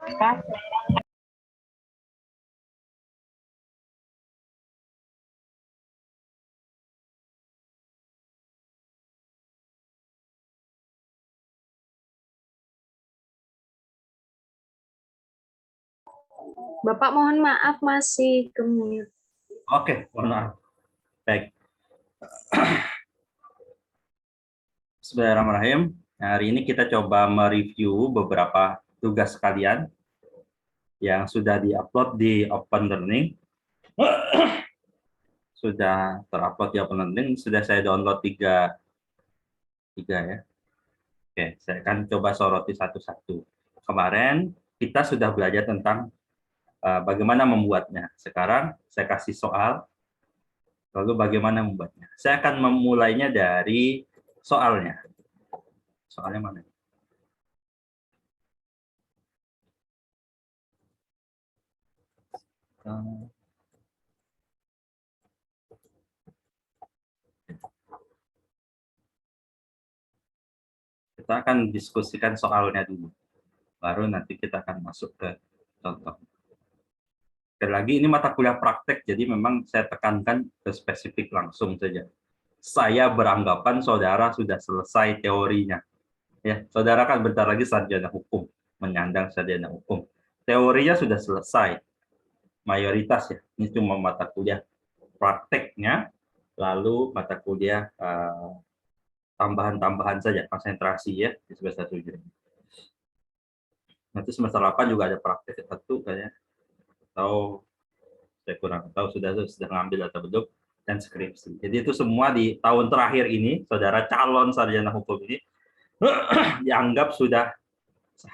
Bapak mohon maaf masih ke-mute. Oke, mohon maaf. Baik. Bismillahirrahmanirrahim. Hari ini kita coba mereview beberapa tugas kalian yang sudah diupload di Open Learning. Sudah terupload di Open Learning, sudah saya download tiga ya. Oke, saya akan coba soroti satu-satu. Kemarin kita sudah belajar tentang bagaimana membuatnya. Sekarang saya kasih soal, lalu bagaimana membuatnya. Saya akan memulainya dari soalnya. Soalnya mana? Kita akan diskusikan soalnya dulu. Baru nanti kita akan masuk ke contoh. Sekali lagi, ini mata kuliah praktek, jadi memang saya tekankan ke spesifik langsung saja. Saya beranggapan saudara sudah selesai teorinya. Ya, saudara kan bentar lagi sarjana hukum, menyandang sarjana hukum. Teorinya sudah selesai, mayoritas ya. Ini cuma mata kuliah prakteknya, lalu mata kuliah tambahan-tambahan saja, konsentrasi ya di semester 7. Nanti semester 8 juga ada praktek satu kayaknya, atau saya kurang tahu sudah ngambil atau belum, dan skripsi. Jadi itu semua di tahun terakhir ini, saudara calon sarjana hukum ini dianggap sudah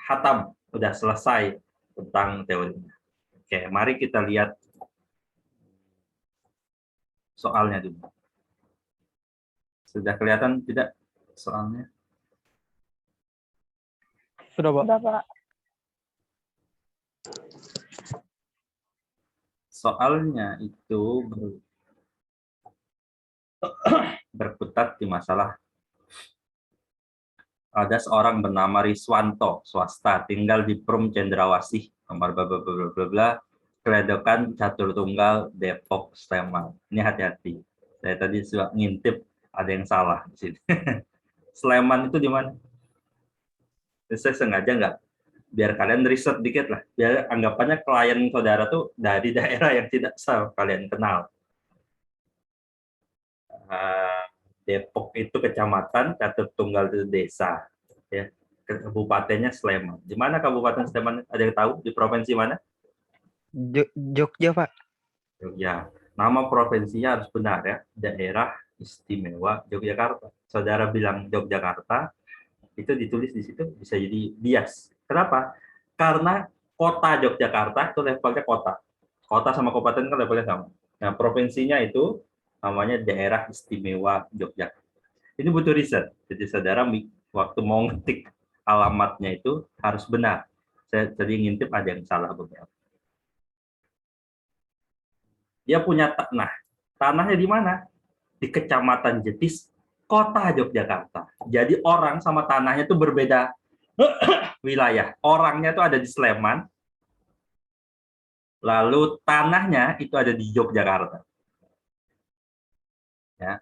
khatam, sudah selesai tentang teorinya. Oke, mari kita lihat soalnya dulu. Sudah kelihatan tidak soalnya? Sudah, Pak. Sudah, Pak. Soalnya itu berkutat di masalah ada seorang bernama Riswanto, swasta, tinggal di Perum Cendrawasih, nomor bla bla bla bla bla, Keledokan Catur Tunggal, Depok, Sleman. Ini hati-hati. Saya tadi sudah ngintip ada yang salah di sini. Sleman itu di mana? Saya sengaja nggak, biar kalian riset dikit lah, biar anggapannya klien saudara tuh dari daerah yang tidak kalian kenal. Depok itu kecamatan, Catur Tunggal itu desa, ya. Kabupatennya Sleman. Di mana Kabupaten Sleman? Ada yang tahu di provinsi mana? Jogja, Pak. Jogja. Nama provinsinya harus benar ya, Daerah Istimewa Yogyakarta. Saudara bilang Yogyakarta, itu ditulis di situ bisa jadi bias. Kenapa? Karena kota Yogyakarta itu levelnya kota. Kota sama kabupaten kan levelnya sama. Nah, provinsinya itu namanya Daerah Istimewa Yogyakarta. Ini butuh riset. Jadi saudara waktu mau ngetik alamatnya itu harus benar. Saya tadi ngintip ada yang salah beberapa. Dia punya tanah. Tanahnya di mana? Di Kecamatan Jetis, Kota Yogyakarta. Jadi orang sama tanahnya itu berbeda wilayah. Orangnya itu ada di Sleman, lalu tanahnya itu ada di Yogyakarta. Ya,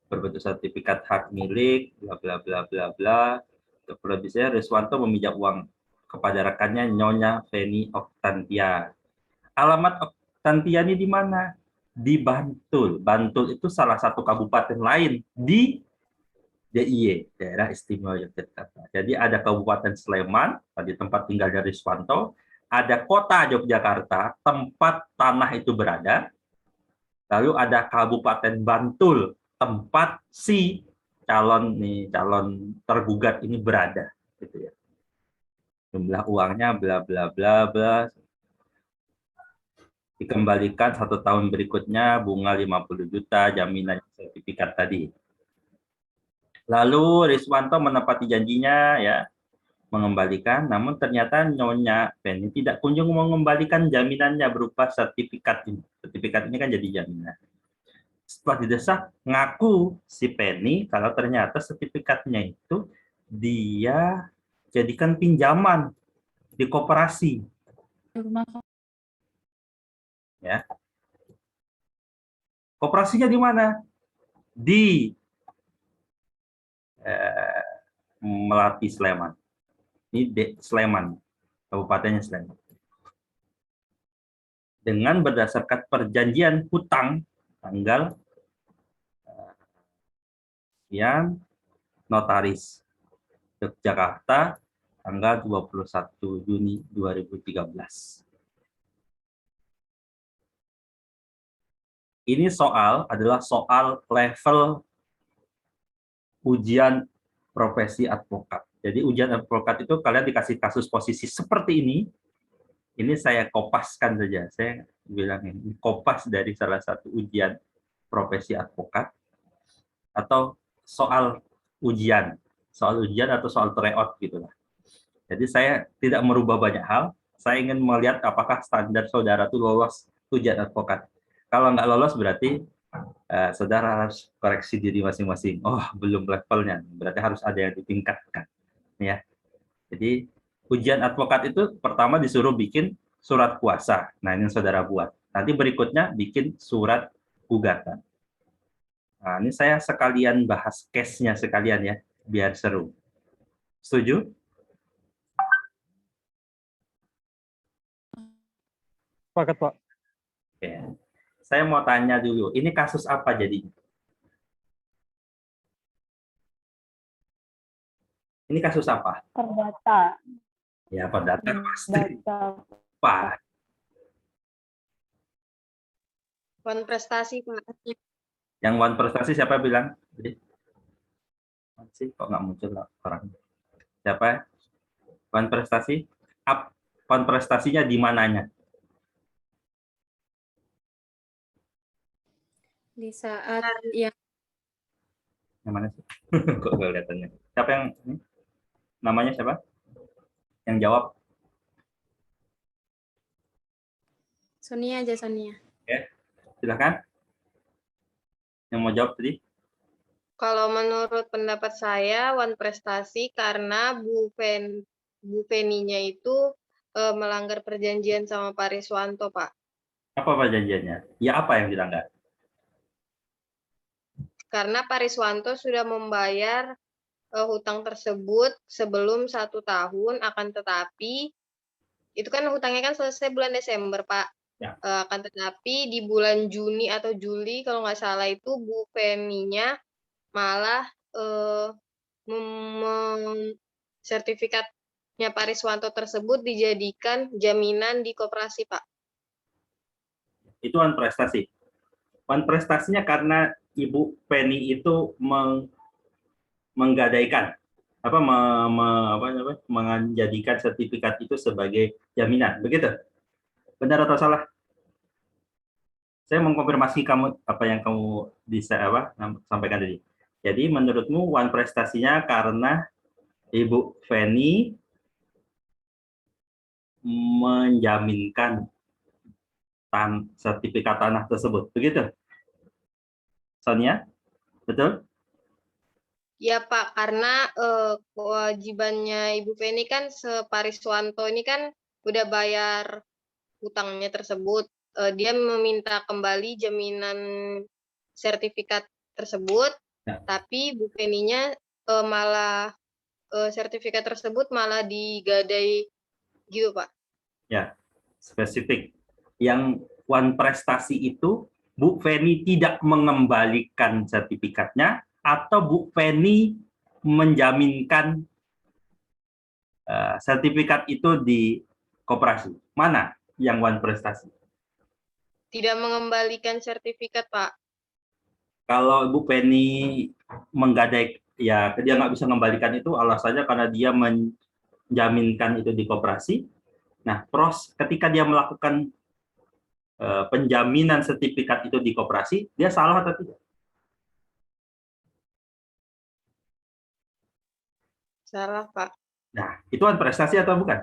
berbentuk sertifikat hak milik, bla bla bla bla bla. Produser Riswanto meminjam uang kepada rekannya Nyonya Feni Oktantia. Alamat Oktantia ini di mana? Di Bantul. Bantul itu salah satu kabupaten lain di DIY, Daerah Istimewa Yogyakarta. Jadi ada Kabupaten Sleman, tadi tempat tinggalnya Riswanto, ada Kota Yogyakarta, tempat tanah itu berada, lalu ada Kabupaten Bantul, tempat si calon tergugat ini berada, gitu ya. Jumlah uangnya bla bla bla bla, dikembalikan 1 tahun berikutnya bunga 50 juta, jaminan sertifikat tadi. Lalu Riswanto menepati janjinya ya mengembalikan, namun ternyata Nyonya Penny tidak kunjung mengembalikan jaminannya berupa sertifikat ini. Sertifikat ini kan jadi jaminan. Setelah didesak, ngaku si Penny kalau ternyata sertifikatnya itu dia jadikan pinjaman di koperasi. Ya. Koperasinya di mana? Di Melati Sleman. Ini Sleman, kabupatennya Sleman. Dengan berdasarkan perjanjian hutang tanggal yang notaris Yogyakarta tanggal 21 Juni 2013. Ini adalah soal level ujian profesi advokat. Jadi ujian advokat itu kalian dikasih kasus posisi seperti ini saya kopaskan saja. Saya bilang ini kopas dari salah satu ujian profesi advokat atau soal ujian atau soal tryout gitulah. Jadi saya tidak merubah banyak hal. Saya ingin melihat apakah standar saudara itu lolos ujian advokat. Kalau nggak lolos berarti saudara harus koreksi diri masing-masing. Oh, belum levelnya. Berarti harus ada yang ditingkatkan. Ya. Jadi ujian advokat itu pertama disuruh bikin surat kuasa. Nah, ini yang saudara buat. Nanti berikutnya bikin surat gugatan. Nah, ini saya sekalian bahas case-nya sekalian ya, biar seru. Setuju? Sepakat, Pak. Oke. Saya mau tanya dulu, ini kasus apa jadi? Ini kasus apa? Perdata. Ya, perdata pasti. Data. Pak. Wan prestasi, Pak. Yang one prestasi siapa bilang? Sih kok nggak muncul orang? Siapa? One prestasi? One prestasinya di mananya? Di saat yang Yang mana sih? Kok nggak kelihatannya? Siapa yang ini? Namanya siapa? Yang jawab? Sonia aja, Sonia. Oke, silakan. Yang mau jawab tadi? Kalau menurut pendapat saya, Wan prestasi karena Bu Feni-nya itu melanggar perjanjian sama Pak Riswanto, Pak. Apa perjanjiannya? Ya apa yang dilanggar? Karena Pak Riswanto sudah membayar hutang tersebut sebelum 1 tahun, akan tetapi itu kan hutangnya kan selesai bulan Desember, Pak. Ya. Akan tetapi di bulan Juni atau Juli kalau nggak salah itu Bu Feni-nya malah sertifikatnya Pak Riswanto tersebut dijadikan jaminan di koperasi, Pak. Itu one prestasi. One prestasinya karena Ibu Penny itu menggadaikan menjadikan sertifikat itu sebagai jaminan, begitu? Benar atau salah? Saya mengkonfirmasi kamu apa yang kamu bisa sampaikan tadi. Jadi menurutmu one prestasinya karena Ibu Feni menjaminkan sertifikat tanah tersebut, begitu? Sonia, betul? Ya, Pak, karena kewajibannya Ibu Feni kan Pak Riswanto ini kan udah bayar hutangnya tersebut. Dia meminta kembali jaminan sertifikat tersebut, Ya. tapi Bu Feni-nya malah sertifikat tersebut malah digadai gitu, Pak. Ya, spesifik. Yang one prestasi itu Bu Feni tidak mengembalikan sertifikatnya atau Bu Feni menjaminkan sertifikat itu di koperasi. Mana yang one prestasi? Tidak mengembalikan sertifikat, Pak. Kalau Bu Feni menggadai, ya dia nggak bisa mengembalikan itu alasannya karena dia menjaminkan itu di koperasi. Nah, ketika dia melakukan penjaminan sertifikat itu di koperasi, dia salah atau tidak? Salah, Pak. Nah, itu kan prestasi atau bukan?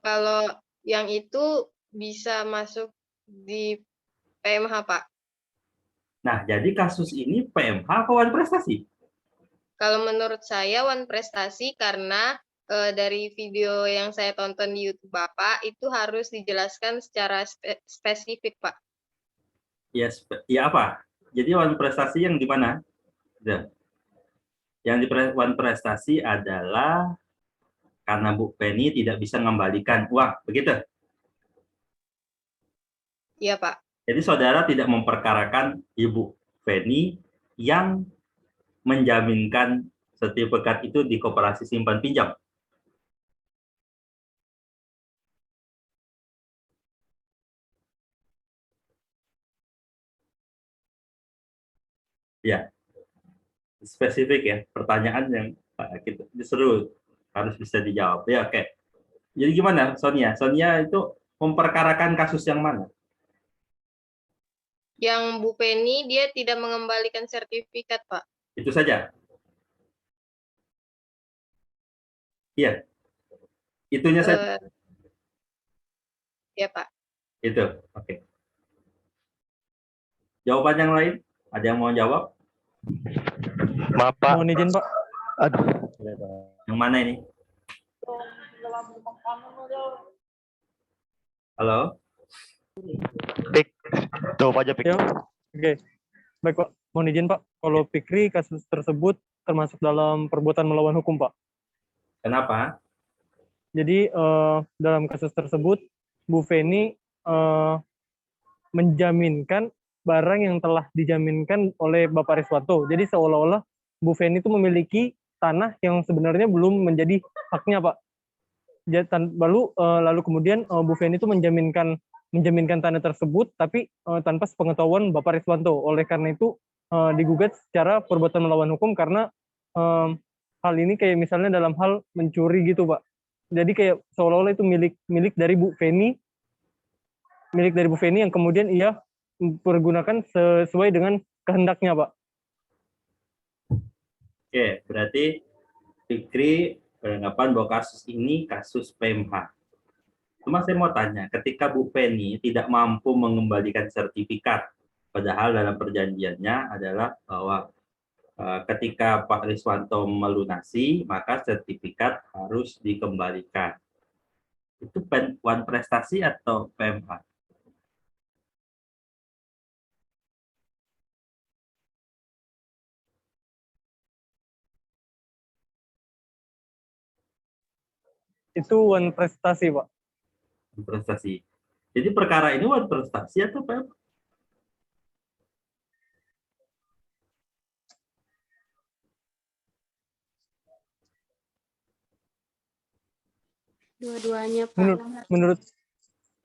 Kalau yang itu bisa masuk di PMH, Pak. Nah, jadi kasus ini PMH apa wan prestasi? Kalau menurut saya wan prestasi karena dari video yang saya tonton di YouTube Bapak itu harus dijelaskan secara spesifik, Pak. Ya, ya apa? Jadi wan prestasi yang di mana? Yang di wan prestasi adalah karena Bu Penny tidak bisa mengembalikan uang, begitu? Iya, Pak. Jadi saudara tidak memperkarakan Ibu Penny yang menjaminkan sertifikat itu di koperasi simpan pinjam. Ya, spesifik ya, pertanyaan yang kita seru, harus bisa dijawab. Ya, oke. Jadi gimana, Sonia? Sonia itu memperkarakan kasus yang mana? Yang Bu Penny dia tidak mengembalikan sertifikat, Pak. Itu saja. Iya. Itunya saja. Ya, Pak. Itu. Oke. Jawaban yang lain? Ada yang mau jawab? Maaf, Pak. Mohon izin, Pak. Aduh. Yang mana ini? Halo? Pik. Jawab aja, Pik. Ya, oke. Baik, Pak. Mohon izin, Pak. Kalau Fikri, kasus tersebut termasuk dalam perbuatan melawan hukum, Pak. Kenapa? Jadi, dalam kasus tersebut, Bu Feni menjaminkan barang yang telah dijaminkan oleh Bapak Riswanto. Jadi, seolah-olah Bu Feni itu memiliki tanah yang sebenarnya belum menjadi haknya, Pak. Lalu kemudian Bu Feni itu menjaminkan tanah tersebut, tapi tanpa sepengetahuan Bapak Riswanto. Oleh karena itu digugat secara perbuatan melawan hukum karena hal ini kayak misalnya dalam hal mencuri gitu, Pak. Jadi kayak seolah-olah itu milik dari Bu Feni, yang kemudian ia pergunakan sesuai dengan kehendaknya, Pak. Oke, berarti Fikri beranggapan bahwa kasus ini kasus PMH. Cuma saya mau tanya, ketika Bu Penny tidak mampu mengembalikan sertifikat, padahal dalam perjanjiannya adalah bahwa ketika Pak Riswanto melunasi, maka sertifikat harus dikembalikan. Itu wan prestasi atau PMH? Itu wan prestasi, Pak. Prestasi. Jadi perkara ini wan prestasi atau PMH? Dua-duanya, Pak. Menurut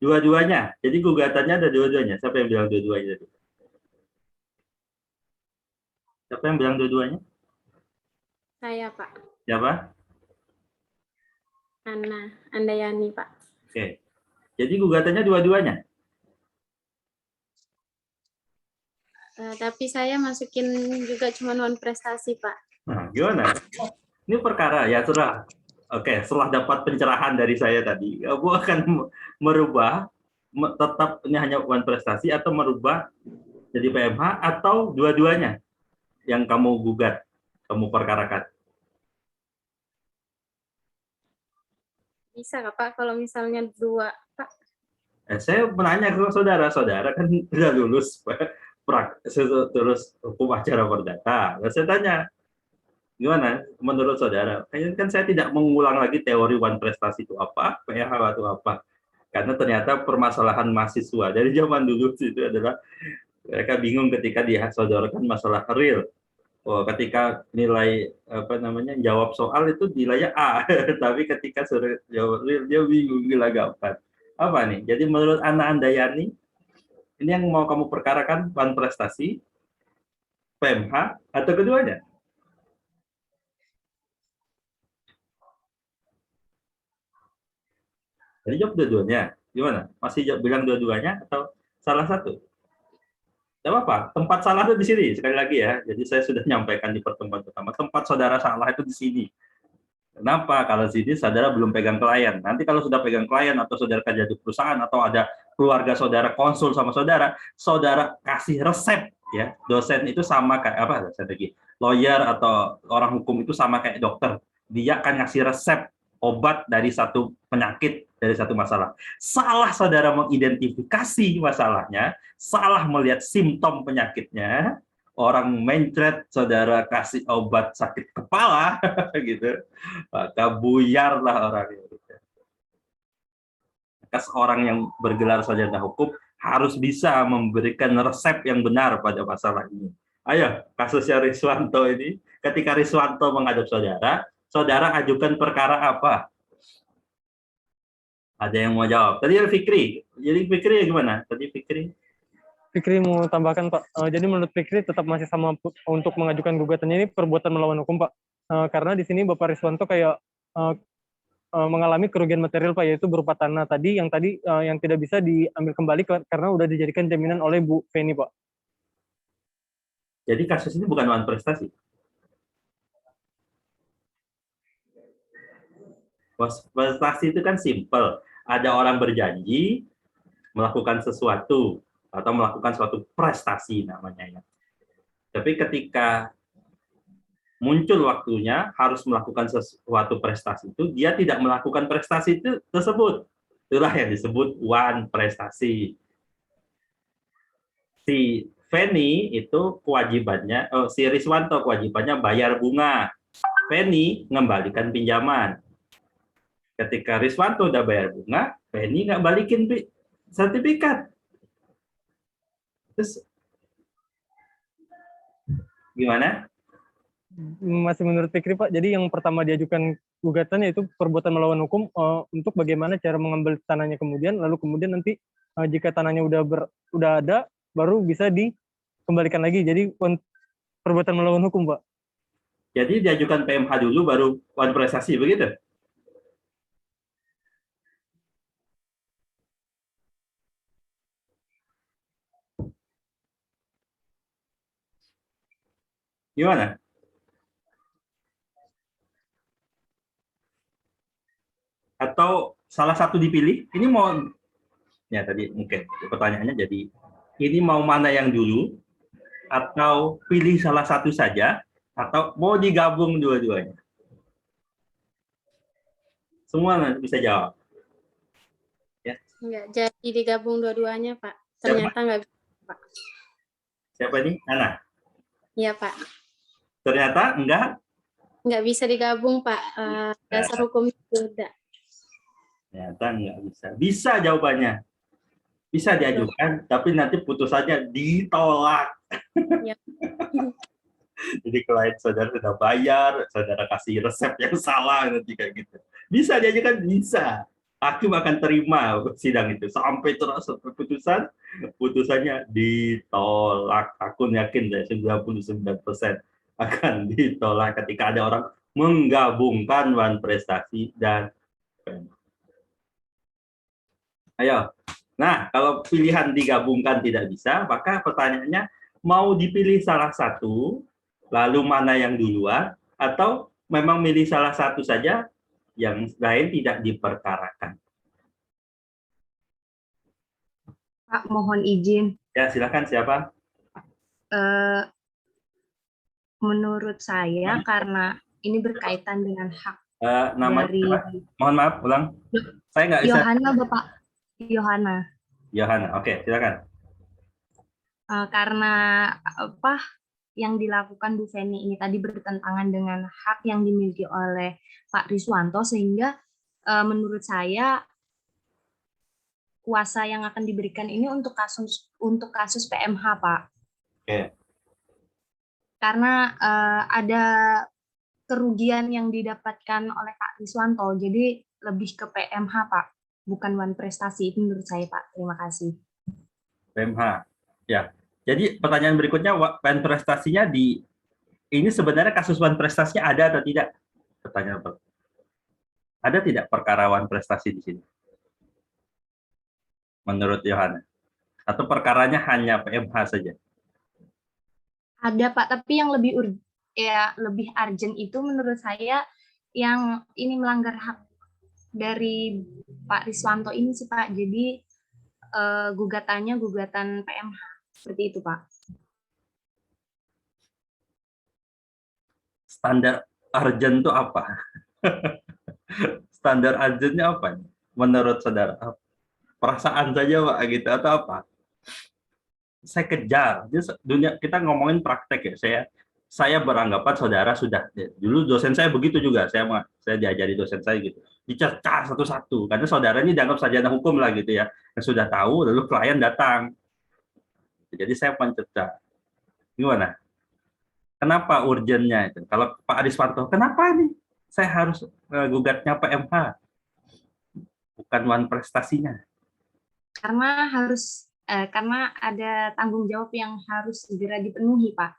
Dua-duanya. Jadi gugatannya ada dua-duanya. Siapa yang bilang dua-duanya? Siapa yang bilang dua-duanya? Saya, Pak. Siapa? Ana Andayani, Pak. Oke. Jadi gugatannya dua-duanya. Tapi saya masukin juga cuma wan prestasi, Pak. Nah, gimana? Ini perkara ya sudah. Oke, setelah dapat pencerahan dari saya tadi, kamu akan merubah tetap ini hanya wan prestasi atau merubah jadi PMH atau dua-duanya yang kamu gugat, kamu perkarakan. Bisa nggak, Pak, kalau misalnya dua, Pak? Saya menanya ke saudara kan sudah lulus terus hukum acara perdata. Saya tanya, gimana menurut saudara? Kayaknya kan saya tidak mengulang lagi teori wan prestasi itu apa, PMH itu apa. Karena ternyata permasalahan mahasiswa dari zaman dulu itu adalah mereka bingung ketika disodorkan masalah real. Oh, ketika nilai jawab soal itu nilainya A, tapi ketika sudah jawab real dia bingung gelagapan. Apa nih? Jadi menurut Ana Andayani, ini yang mau kamu perkarakan wan prestasi, PMH atau keduanya? Jadi jawab dua-duanya. Gimana? Masih bilang dua-duanya atau salah satu? Tidak apa-apa, tempat salah itu di sini. Sekali lagi ya, jadi saya sudah nyampaikan di pertemuan pertama, tempat saudara salah itu di sini. Kenapa? Kalau sini saudara belum pegang klien. Nanti kalau sudah pegang klien atau saudara kerja di perusahaan atau ada keluarga saudara konsul sama saudara, saudara kasih resep ya. Dosen itu sama kayak apa? Dosen lagi. Lawyer atau orang hukum itu sama kayak dokter. Dia akan ngasih resep obat dari satu penyakit, dari satu masalah. Salah saudara mengidentifikasi masalahnya, salah melihat simptom penyakitnya, orang mencret saudara kasih obat sakit kepala, gitu, maka buyarlah orang itu. Maka seorang yang bergelar sarjana hukum harus bisa memberikan resep yang benar pada masalah ini. Ayo, kasusnya Riswanto ini, ketika Riswanto menghadap saudara, saudara ajukan perkara apa? Ada yang mau jawab? Tadi Fikri. Jadi Fikri gimana? Tadi Fikri. Fikri mau tambahkan, Pak. Jadi menurut Fikri tetap masih sama untuk mengajukan gugatannya ini perbuatan melawan hukum, Pak. Karena di sini Bapak Riswanto kayak mengalami kerugian material, Pak, yaitu berupa tanah tadi yang tidak bisa diambil kembali karena udah dijadikan jaminan oleh Bu Feni, Pak. Jadi kasus ini bukan wan prestasi. Prestasi itu kan simple. Ada orang berjanji melakukan sesuatu atau melakukan suatu prestasi namanya ya. Tapi ketika muncul waktunya harus melakukan sesuatu prestasi itu, dia tidak melakukan prestasi itu tersebut. Itulah yang disebut wan prestasi. Si Feni itu kewajibannya, si Riswanto kewajibannya bayar bunga. Feni mengembalikan pinjaman. Ketika Riswanto udah bayar bunga, Feni nggak balikin sertifikat. Terus gimana? Masih menurut Fikri, Pak. Jadi yang pertama diajukan gugatan yaitu perbuatan melawan hukum untuk bagaimana cara mengambil tanahnya kemudian, lalu kemudian nanti jika tanahnya udah ada, baru bisa dikembalikan lagi. Jadi perbuatan melawan hukum, Pak. Jadi diajukan PMH dulu, baru wan prestasi, begitu? Gimana? Atau salah satu dipilih? Ini mau, ya tadi mungkin pertanyaannya jadi, ini mau mana yang dulu? Atau pilih salah satu saja? Atau mau digabung dua-duanya? Semua nanti bisa jawab. Ya. Enggak jadi digabung dua-duanya, Pak. Ternyata nggak bisa, Pak. Siapa ini? Ana? Iya, Pak. Ternyata Nggak bisa digabung, Pak. Dasar hukumnya beda. Ternyata nggak bisa. Bisa jawabannya. Bisa diajukan, tapi nanti putusannya ditolak. Ya. Jadi klien saudara sudah bayar, saudara kasih resep yang salah, nanti kayak gitu. Bisa diajukan? Bisa. Hakim akan terima sidang itu. Sampai terus putusannya ditolak. Aku yakin deh, 99% akan ditolak ketika ada orang menggabungkan wan prestasi dan ayo. Nah, kalau pilihan digabungkan tidak bisa, maka pertanyaannya mau dipilih salah satu, lalu mana yang duluan, atau memang milih salah satu saja, yang lain tidak diperkarakan. Pak, mohon izin. Ya, silakan siapa? Menurut saya karena ini berkaitan dengan hak Nama dari mohon maaf, ulang. Saya nggak bisa. Yohana, Bapak. Yohana, oke, silakan. Karena apa yang dilakukan Bu Feni ini tadi bertentangan dengan hak yang dimiliki oleh Pak Riswanto, sehingga menurut saya kuasa yang akan diberikan ini untuk kasus PMH, Pak. Oke. Karena ada kerugian yang didapatkan oleh Pak Riswanto, jadi lebih ke PMH, Pak, bukan wan prestasi. Itu menurut saya, Pak. Terima kasih. PMH, ya. Jadi pertanyaan berikutnya, wan prestasinya ini sebenarnya kasus wan prestasinya ada atau tidak? Pertanyaan ada tidak perkara wan prestasi di sini? Menurut Yohana, atau perkaranya hanya PMH saja? Ada, Pak, tapi yang lebih urgent itu menurut saya yang ini melanggar hak dari Pak Riswanto ini sih, Pak. Jadi gugatannya gugatan PMH. Seperti itu, Pak. Standar urgent itu apa? Standar urgentnya apa? Menurut saudara? Perasaan saja Pak gitu atau apa? Saya kejar. Jadi dunia kita ngomongin praktek ya. Saya beranggapan saudara sudah. Dulu dosen saya begitu juga. Saya diajari dosen saya gitu. Dicerca satu-satu. Karena saudara ini dianggap sarjana hukum lah gitu ya. Yang sudah tahu lalu klien datang. Jadi saya mencerca. Gimana? Kenapa urgennya itu? Kalau Pak Ariswanto, kenapa ini? Saya harus gugatnya PMH. Bukan one prestasinya. Karena ada tanggung jawab yang harus segera dipenuhi, Pak.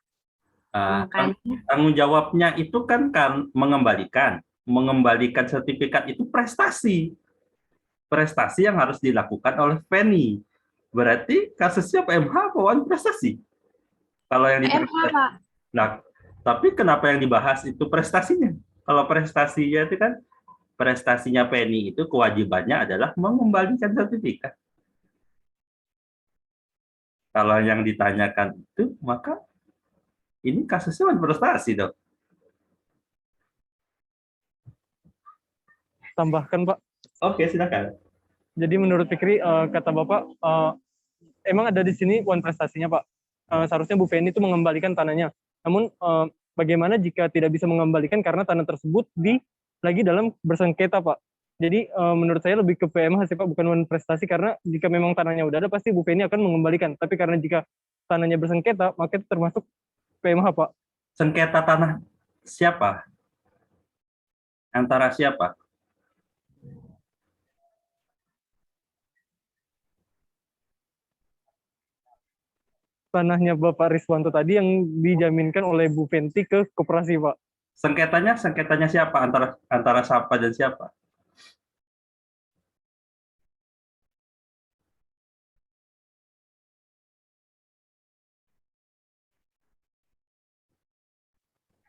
Tanggung jawabnya itu kan mengembalikan sertifikat itu prestasi yang harus dilakukan oleh Feni. Berarti kasusnya PMH one prestasi. Kalau yang PMH, Pak. Nah, tapi kenapa yang dibahas itu prestasinya? Kalau prestasinya itu kan prestasinya Feni itu kewajibannya adalah mengembalikan sertifikat. Kalau yang ditanyakan itu, maka ini kasusnya prestasi, Dok. Tambahkan, Pak. Oke, silakan. Jadi menurut Fikri, kata Bapak, emang ada di sini one prestasinya, Pak. Seharusnya Bu Feni itu mengembalikan tanahnya. Namun, bagaimana jika tidak bisa mengembalikan karena tanah tersebut lagi dalam bersengketa, Pak? Jadi menurut saya lebih ke PMH sih Pak, bukan one prestasi, karena jika memang tanahnya udah ada pasti Bu Feni akan mengembalikan. Tapi karena jika tanahnya bersengketa, maka itu termasuk PMH Pak. Sengketa tanah siapa? Antara siapa? Tanahnya Bapak Riswanto tadi yang dijaminkan oleh Bu Feni ke koperasi Pak. Sengketanya siapa? Antara siapa dan siapa?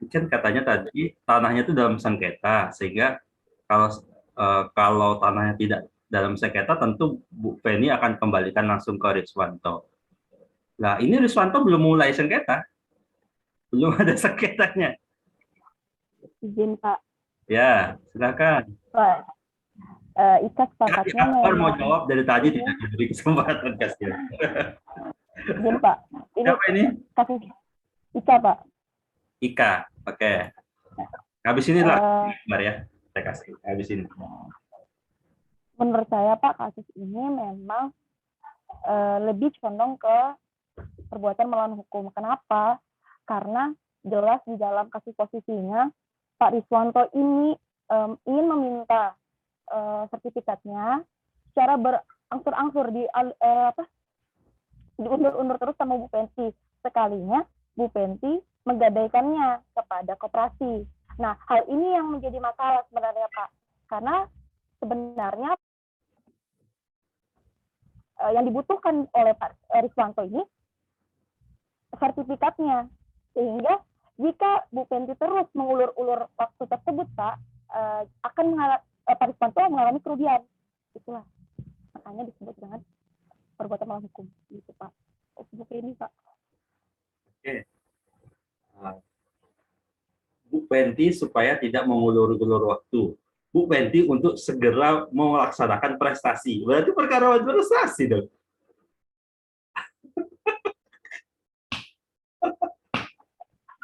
Kan katanya tadi tanahnya itu dalam sengketa, sehingga kalau tanahnya tidak dalam sengketa tentu Bu Feni akan kembalikan langsung ke Riswanto. Nah, ini Riswanto belum mulai sengketa, belum ada sengketanya. Izin Pak. Ya, silakan. Pak, Ika sepakatnya mau jawab dari tadi tidak diberi kesempatan kasih. Izin Pak. Siapa ini? Kasus Ika Pak. Ika, oke. Habis ini lah, ya. Saya kasih. Habis ini. Menurut saya Pak, kasus ini memang lebih condong ke perbuatan melawan hukum. Kenapa? Karena jelas di dalam kasus posisinya Pak Riswanto ini ingin meminta sertifikatnya secara berangsur-angsur diundur-undur terus sama Bu Feni. Sekalinya Bu Feni menggadaikannya kepada koperasi. Nah, hal ini yang menjadi masalah sebenarnya Pak. Karena sebenarnya yang dibutuhkan oleh Pak Riswanto ini sertifikatnya. Sehingga jika Bu Feni terus mengulur-ulur waktu tersebut Pak, akan Pak Riswanto mengalami kerugian. Itulah makanya disebut dengan perbuatan melawan hukum. Gitu Pak. Bu Feni Pak. Oke. Bu Feni supaya tidak mengulur-ulur waktu. Bu Feni untuk segera melaksanakan prestasi. Berarti perkara prestasi dong.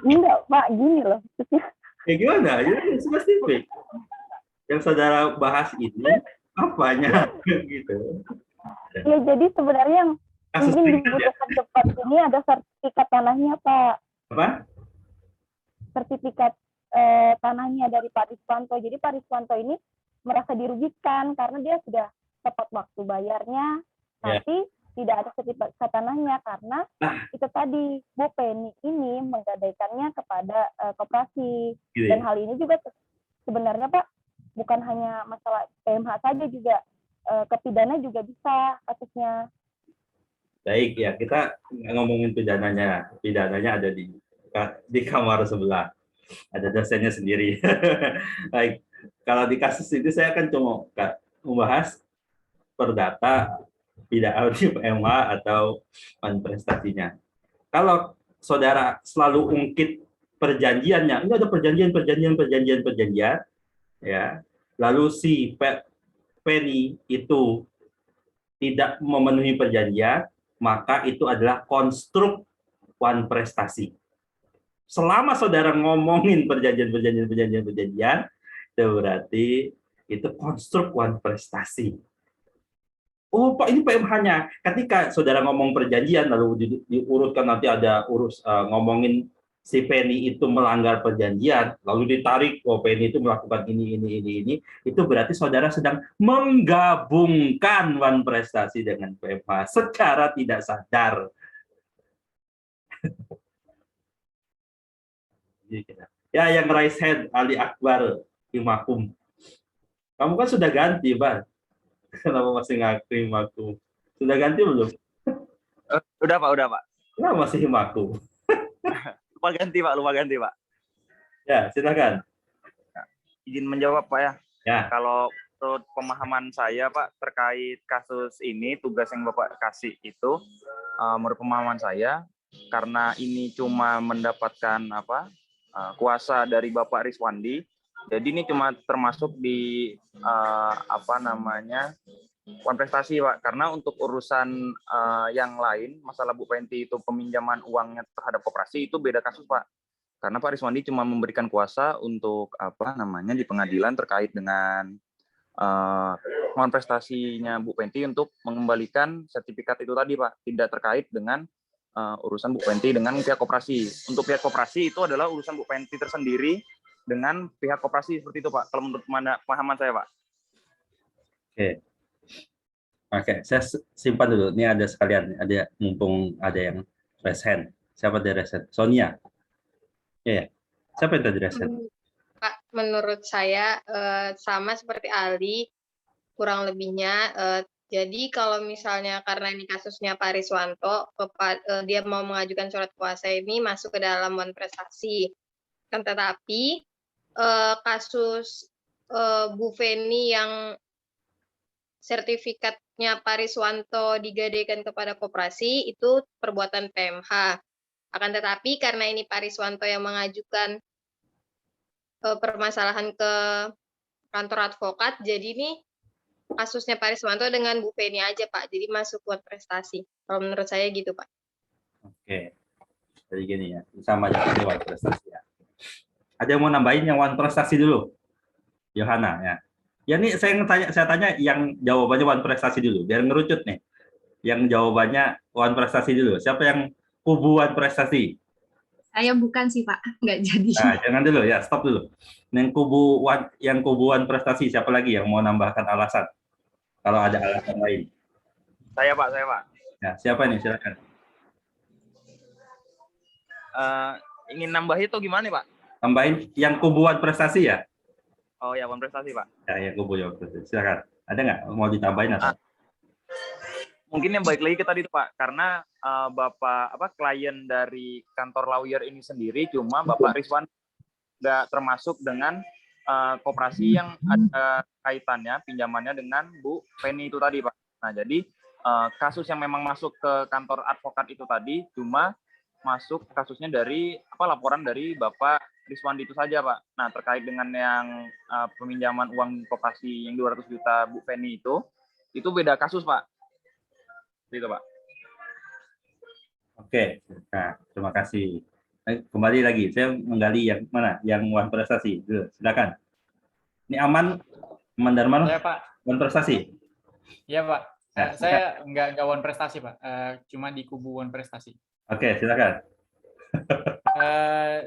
Enggak Pak, gini loh. Ya gimana? Ya spesifik. Yang saudara bahas ini apanya gitu. Ya jadi sebenarnya yang ingin dibutuhkan cepat ini ada sertifikat tanahnya Pak. Apa? Sertifikat tanahnya dari Pak Riswanto. Jadi Pak Riswanto ini merasa dirugikan karena dia sudah tepat waktu bayarnya, tapi tidak ada sertifikat tanahnya karena itu tadi Bu Feni ini menggadaikannya kepada koperasi. Dan hal ini juga sebenarnya Pak bukan hanya masalah PMH saja, juga kepidana juga bisa kasusnya. Baik ya, kita ngomongin pidananya. Pidananya ada di kamar sebelah. Ada dosennya sendiri. Baik, kalau di kasus ini saya akan cuma membahas perdata tidak di PMH atau prestasinya. Kalau saudara selalu ungkit perjanjiannya. Ini ada perjanjian, ya. Lalu si Penny itu tidak memenuhi perjanjian, maka itu adalah konstruk wan prestasi. Selama saudara ngomongin perjanjian, itu berarti itu konstruk wan prestasi. Oh, Pak, ini PMH-nya. Ketika saudara ngomong perjanjian, lalu diurutkan nanti ada ngomongin si Penny itu melanggar perjanjian, lalu ditarik, oh Penny itu melakukan ini, itu berarti saudara sedang menggabungkan wan prestasi dengan PMH secara tidak sadar. Ya, yang raise hand Ali Akbar Imakum. Kamu kan sudah ganti, Pak. Kenapa masih ngaku Imakum? Sudah ganti belum? Udah Pak. Kenapa masih Imakum? Lupa ganti Pak. Ya, silakan. Izin menjawab Pak ya. Ya. Kalau menurut pemahaman saya Pak terkait kasus ini, tugas yang Bapak kasih itu, menurut pemahaman saya, karena ini cuma mendapatkan kuasa dari Bapak Riswandi, jadi ini cuma termasuk di wan prestasi Pak. Karena untuk urusan yang lain, masalah Bu Penti itu peminjaman uangnya terhadap koperasi itu beda kasus Pak. Karena Pak Riswandi cuma memberikan kuasa untuk di pengadilan terkait dengan wan prestasinya Bu Penti untuk mengembalikan sertifikat itu tadi Pak. Tidak terkait dengan urusan Bu Penti dengan pihak koperasi. Untuk pihak koperasi itu adalah urusan Bu Penti tersendiri dengan pihak koperasi seperti itu Pak. Kalau menurut pemahaman saya Pak. Oke, saya simpan dulu. Ini ada sekalian, mumpung ada yang raise hand. Siapa dari raise hand? Sonia. Iya. Siapa yang tadi raise hand? Pak, menurut saya sama seperti Ali, kurang lebihnya. Jadi kalau misalnya karena ini kasusnya Pak Riswanto, dia mau mengajukan surat kuasa ini masuk ke dalam wan prestasi. Kan tetapi kasus Bu Feni yang sertifikatnya Pak Riswanto digadaikan kepada koperasi itu perbuatan PMH. Akan tetapi karena ini Pak Riswanto yang mengajukan permasalahan ke kantor advokat, jadi ini kasusnya Pak Riswanto dengan Bu Feni aja Pak, jadi masuk wan prestasi. Kalau menurut saya gitu Pak. Oke, jadi gini ya, sama aja wan prestasi ya. Ada yang mau nambahin yang wan prestasi dulu? Yohana ya. Ya ini saya tanya yang jawabannya wan prestasi dulu, biar ngerucut nih. Yang jawabannya wan prestasi dulu. Siapa yang kubu wan prestasi? Saya bukan sih Pak, nggak jadi. Nah, jangan dulu ya, stop dulu. Yang kubu wan prestasi siapa lagi yang mau nambahkan alasan? Kalau ada alasan lain. Saya Pak. Ya, siapa nih? Silakan. Ingin nambah itu gimana Pak? Tambahin yang kubu wan prestasi ya? Oh ya, wan prestasi Pak. Ya, yang kubu wan prestasi. Silakan. Ada nggak mau ditambahin atau? Mungkin yang baik lagi ke tadi Pak, karena klien dari kantor lawyer ini sendiri cuma Bapak Riswan nggak termasuk dengan koperasi yang ada kaitannya pinjamannya dengan Bu Feni itu tadi Pak. Nah jadi kasus yang memang masuk ke kantor advokat itu tadi cuma masuk kasusnya dari laporan dari Bapak Riswandi itu saja Pak. Nah terkait dengan yang peminjaman uang koperasi yang 200 juta Bu Feni itu beda kasus Pak. Gitu Pak. Oke, nah, terima kasih. Kembali lagi, saya menggali yang mana? Yang wan prestasi. Silakan. Ini Aman Darman. Saya Pak. Wan prestasi. Iya Pak. Ya, saya nggak wan prestasi Pak. Cuma di kubu wan prestasi. Oke, silakan.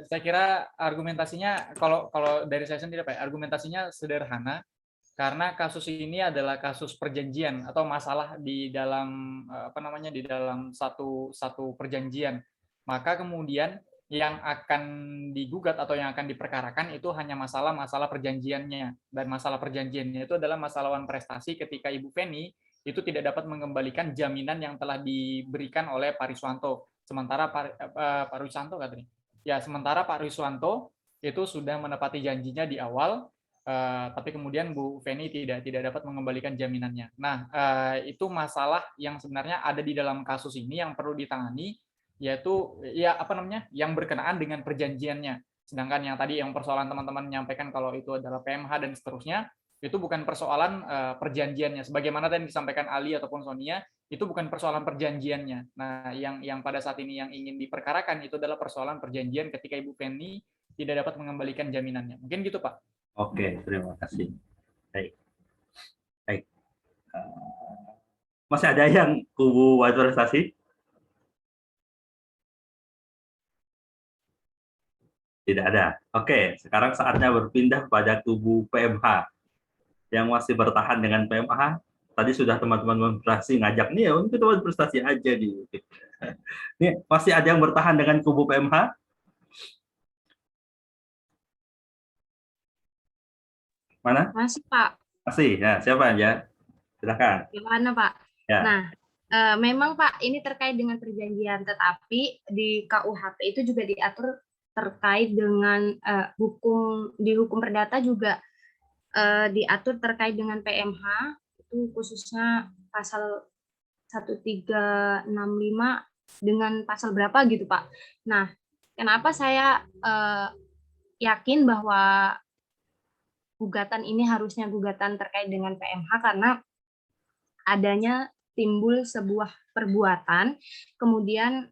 Saya kira argumentasinya kalau dari saya sendiri Pak, argumentasinya sederhana. Karena kasus ini adalah kasus perjanjian atau masalah di dalam di dalam satu perjanjian. Maka kemudian yang akan digugat atau yang akan diperkarakan itu hanya masalah perjanjiannya, dan masalah perjanjiannya itu adalah masalah wan prestasi ketika Ibu Feni itu tidak dapat mengembalikan jaminan yang telah diberikan oleh Pak Riswanto. Sementara Pak Riswanto katanya. Ya, sementara Pak Riswanto itu sudah menepati janjinya di awal. Tapi kemudian Bu Feni tidak dapat mengembalikan jaminannya. Nah, itu masalah yang sebenarnya ada di dalam kasus ini yang perlu ditangani yaitu ya apa namanya yang berkenaan dengan perjanjiannya. Sedangkan yang tadi yang persoalan teman-teman menyampaikan kalau itu adalah PMH dan seterusnya, itu bukan persoalan perjanjiannya. Sebagaimana tadi disampaikan Ali ataupun Sonia, itu bukan persoalan perjanjiannya. Nah, yang pada saat ini yang ingin diperkarakan itu adalah persoalan perjanjian ketika Ibu Feni tidak dapat mengembalikan jaminannya. Mungkin gitu, Pak. Oke, terima kasih. Baik. Baik. Masih ada yang kubu wajib prestasi? Tidak ada. Oke, sekarang saatnya berpindah pada kubu PMH. Yang masih bertahan dengan PMH, tadi sudah teman-teman prestasi ngajak nih ya, untuk teman prestasi aja di. Nih, masih ada yang bertahan dengan kubu PMH? Mana? Masih, Pak. Masih, ya. Siapa aja? Silakan. Gimana, Pak? Ya. Nah, memang Pak, ini terkait dengan perjanjian, tetapi di KUHP itu juga diatur terkait dengan hukum perdata juga diatur terkait dengan PMH, itu khususnya pasal 1365 dengan pasal berapa gitu, Pak. Nah, kenapa saya yakin bahwa gugatan ini harusnya gugatan terkait dengan PMH, karena adanya timbul sebuah perbuatan, kemudian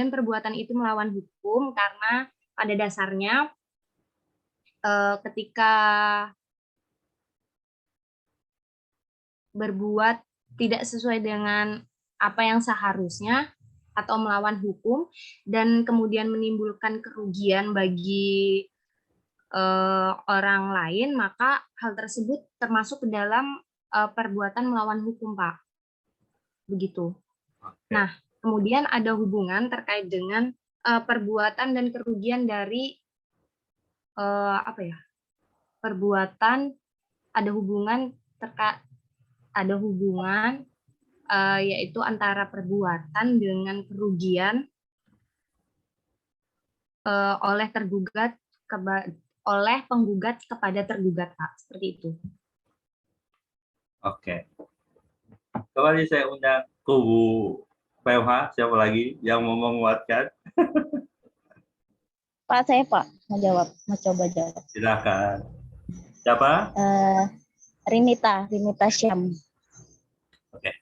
perbuatan itu melawan hukum karena pada dasarnya ketika berbuat tidak sesuai dengan apa yang seharusnya atau melawan hukum dan kemudian menimbulkan kerugian bagi orang lain, maka hal tersebut termasuk ke dalam perbuatan melawan hukum, Pak. Begitu. Nah, kemudian ada hubungan terkait dengan perbuatan dan kerugian dari perbuatan, ada hubungan yaitu antara perbuatan dengan kerugian oleh penggugat kepada tergugat, Pak. Seperti itu. Oke. Kembali saya undang kubu PMH, siapa lagi yang mau menguatkan? Pak, saya Pak, mau coba jawab. Silakan. Siapa? Rinita Syam. Oke.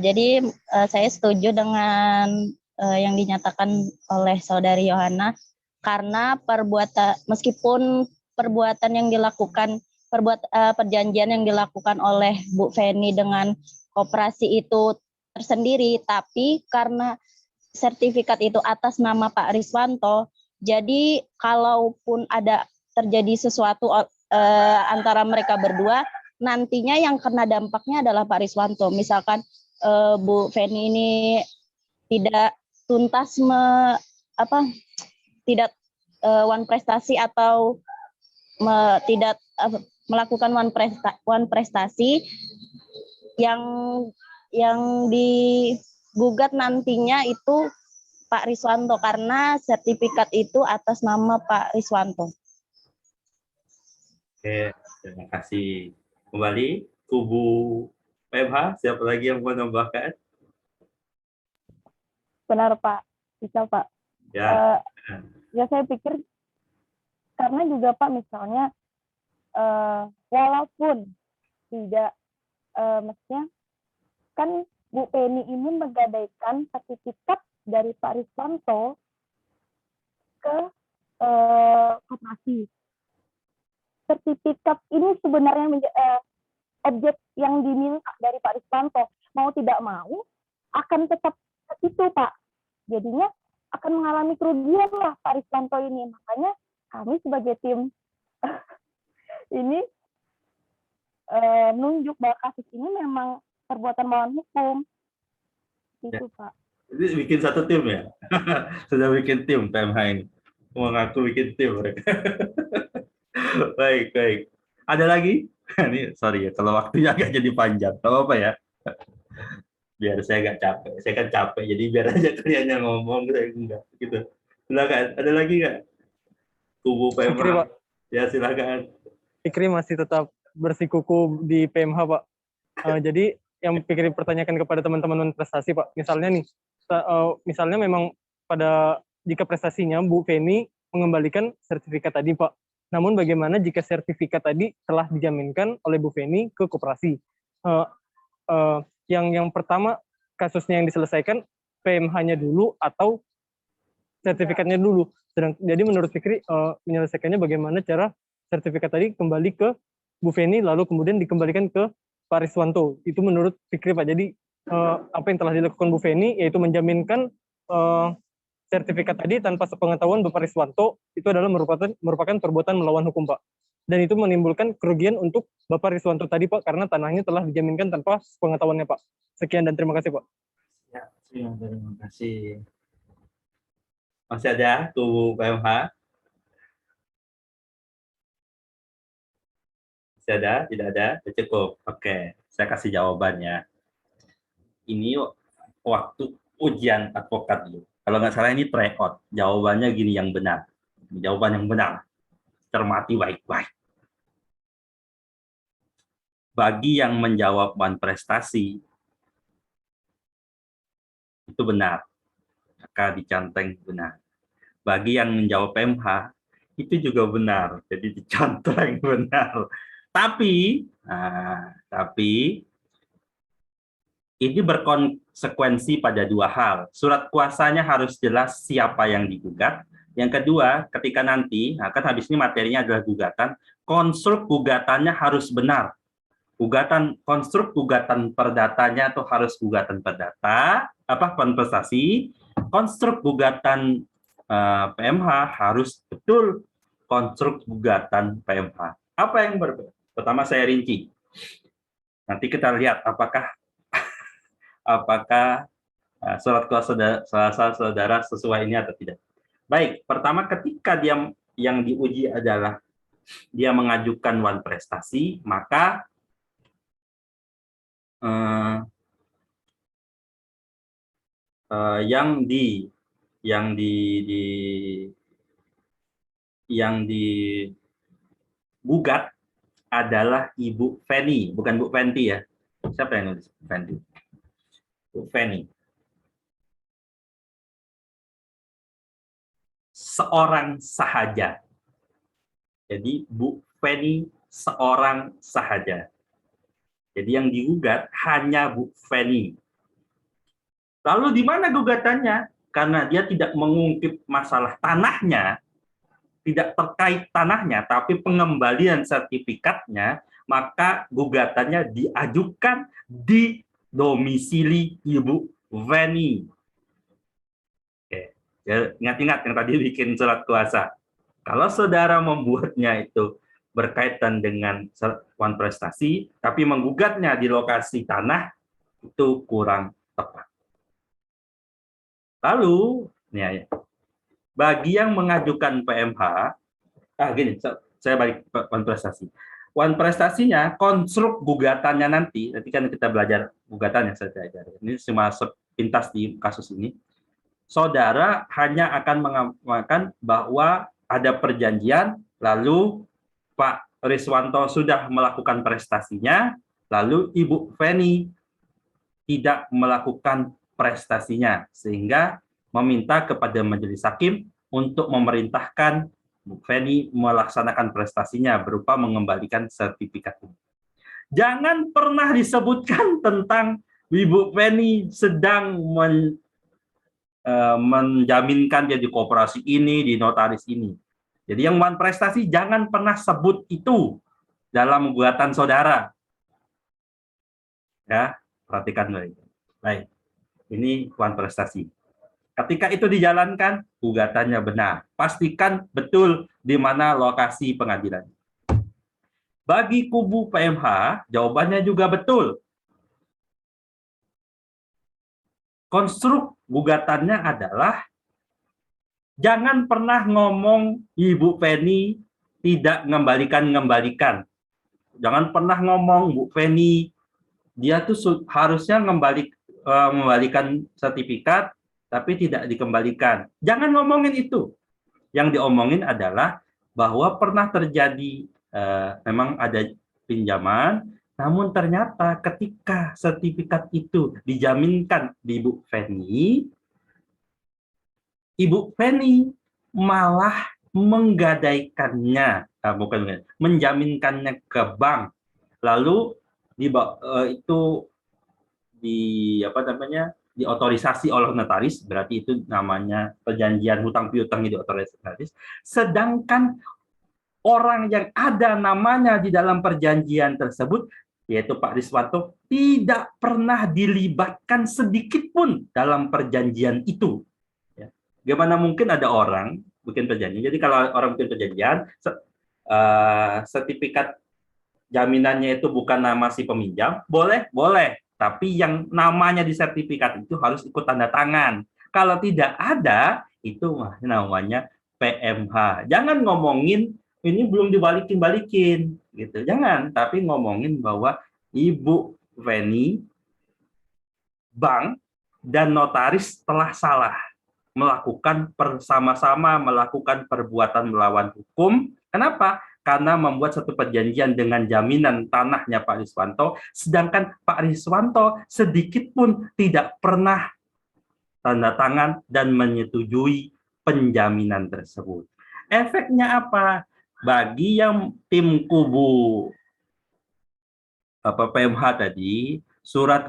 Jadi saya setuju dengan yang dinyatakan oleh Saudari Yohana, karena meskipun perbuatan yang dilakukan, perjanjian yang dilakukan oleh Bu Feni dengan koperasi itu tersendiri, tapi karena sertifikat itu atas nama Pak Riswanto, jadi kalaupun ada terjadi sesuatu antara mereka berdua, nantinya yang kena dampaknya adalah Pak Riswanto. Misalkan Bu Feni ini tidak tuntas tidak one prestasi atau tidak melakukan one prestasi, yang digugat nantinya itu Pak Riswanto karena sertifikat itu atas nama Pak Riswanto. Oke, terima kasih. Kembali kubu PMH, siapa lagi yang mau menambahkan? Benar Pak, bisa Pak. Ya. Ya saya pikir karena juga Pak, misalnya walaupun tidak maksudnya kan Bu Feni ini menggadaikan sertifikat dari Pak Riswanto ke koperasi. Sertifikat ini sebenarnya objek yang diminta dari Pak Riswanto, mau tidak mau akan tetap ke situ Pak. Jadinya akan mengalami kerugian lah Pak Riswanto ini. Makanya kami sebagai tim ini menunjuk bahwa kasus ini memang perbuatan melawan hukum. Itu Pak. Ini bikin satu tim ya? Sudah bikin tim PMH ini. Mengaku bikin tim mereka. Baik. Ada lagi? Ini sorry ya, kalau waktunya agak jadi panjang. Gak apa-apa ya. Biar saya nggak capek. Saya kan capek, jadi biar aja kalian yang ngomong, saya enggak. Gitu. Silakan. Ada lagi nggak? Kubu PMH. Fikri, Pak. Ya silakan. Fikri masih tetap bersikuku di PMH, Pak. Jadi yang pikir pertanyakan kepada teman-teman prestasi Pak. Misalnya nih, misalnya memang jika prestasinya Bu Feni mengembalikan sertifikat tadi Pak. Namun bagaimana jika sertifikat tadi telah dijaminkan oleh Bu Feni ke koperasi? Yang pertama kasusnya yang diselesaikan PMH-nya dulu atau sertifikatnya dulu. Jadi menurut Fikri menyelesaikannya bagaimana cara sertifikat tadi kembali ke Bu Feni lalu kemudian dikembalikan ke Pak Riswanto. Itu menurut Fikri Pak. Jadi apa yang telah dilakukan Bu Feni yaitu menjaminkan sertifikat tadi tanpa sepengetahuan Bapak Riswanto itu adalah merupakan perbuatan melawan hukum Pak. Dan itu menimbulkan kerugian untuk Bapak Riswanto tadi Pak karena tanahnya telah dijaminkan tanpa sepengetahuannya Pak. Sekian dan terima kasih Pak. Ya, terima kasih. Masih ada tuh PMH? Masih ada? Tidak ada? Cukup. Oke, saya kasih jawabannya. Ini waktu ujian advokat dulu. Kalau nggak salah ini tryout. Jawabannya gini yang benar. Jawaban yang benar. Cermati baik-baik. Bagi yang menjawab ban prestasi, itu benar. Maka dicanteng benar. Bagi yang menjawab PMH, itu juga benar. Jadi dicanteng benar. Tapi ini berkonsekuensi pada dua hal. Surat kuasanya harus jelas siapa yang digugat. Yang kedua, ketika nanti, kan habis ini materinya adalah gugatan, konstruk gugatannya harus benar. Konstruk gugatan perdatanya itu harus gugatan perdata, prestasi. Konstruk gugatan PMH harus betul konstruk gugatan PMH. Apa yang berbeda? Pertama saya rinci. Nanti kita lihat apakah surat kuasa saudara sesuai ini atau tidak. Baik, pertama ketika dia yang diuji adalah dia mengajukan wan prestasi, maka yang digugat adalah Ibu Feni, bukan Bu Fenti ya. Siapa yang nulis Fenti? Bu Feni. Seorang sahaja. Jadi Bu Feni seorang sahaja. Jadi yang digugat hanya Bu Feni. Lalu di mana gugatannya? Karena dia tidak mengungkip masalah tanahnya, tidak terkait tanahnya, tapi pengembalian sertifikatnya, maka gugatannya diajukan di domisili Ibu Feni. Oke. Ingat-ingat yang tadi bikin surat kuasa. Kalau saudara membuatnya itu berkaitan dengan wan prestasi, tapi menggugatnya di lokasi tanah, itu kurang tepat. Lalu, bagi yang mengajukan PMH, gini, saya balik wan prestasi. Wan prestasinya, konstruk gugatannya nanti kan kita belajar gugatannya, saya ajar. Ini cuma sepintas di kasus ini. Saudara hanya akan mengamalkan bahwa ada perjanjian, lalu Pak Riswanto sudah melakukan prestasinya, lalu Ibu Feni tidak melakukan prestasinya, sehingga meminta kepada majelis hakim untuk memerintahkan Bu Feni melaksanakan prestasinya berupa mengembalikan sertifikat. Jangan pernah disebutkan tentang Ibu Feni sedang menjaminkan jadi koperasi ini, di notaris ini. Jadi yang wan prestasi jangan pernah sebut itu dalam gugatan saudara. Ya, perhatikan baik. Baik, ini wan prestasi. Ketika itu dijalankan, gugatannya benar. Pastikan betul di mana lokasi pengadilan. Bagi kubu PMH, jawabannya juga betul. Konstruk gugatannya adalah jangan pernah ngomong Ibu Feni tidak ngembalikan. Jangan pernah ngomong Bu Feni dia tuh harusnya mengembalikan sertifikat tapi tidak dikembalikan. Jangan ngomongin itu. Yang diomongin adalah bahwa pernah terjadi memang ada pinjaman Namun ternyata ketika sertifikat itu dijaminkan di Ibu Feni malah menggadaikannya, menjaminkannya ke bank. Lalu itu diotorisasi oleh notaris, berarti itu namanya perjanjian hutang piutang diotorisasi. Sedangkan orang yang ada namanya di dalam perjanjian tersebut, yaitu Pak Riswanto, tidak pernah dilibatkan sedikit pun dalam perjanjian itu. Ya. Gimana mungkin ada orang bikin perjanjian? Jadi kalau orang bikin perjanjian, sertifikat jaminannya itu bukan nama si peminjam, boleh, tapi yang namanya di sertifikat itu harus ikut tanda tangan. Kalau tidak ada, itu namanya PMH. Jangan ngomongin ini belum dibalikin, gitu. Jangan, tapi ngomongin bahwa Ibu Feni, bank dan notaris telah salah bersama-sama melakukan perbuatan melawan hukum. Kenapa? Karena membuat satu perjanjian dengan jaminan tanahnya Pak Riswanto, sedangkan Pak Riswanto sedikit pun tidak pernah tanda tangan dan menyetujui penjaminan tersebut. Efeknya apa? Bagi yang tim kubu PMH tadi, surat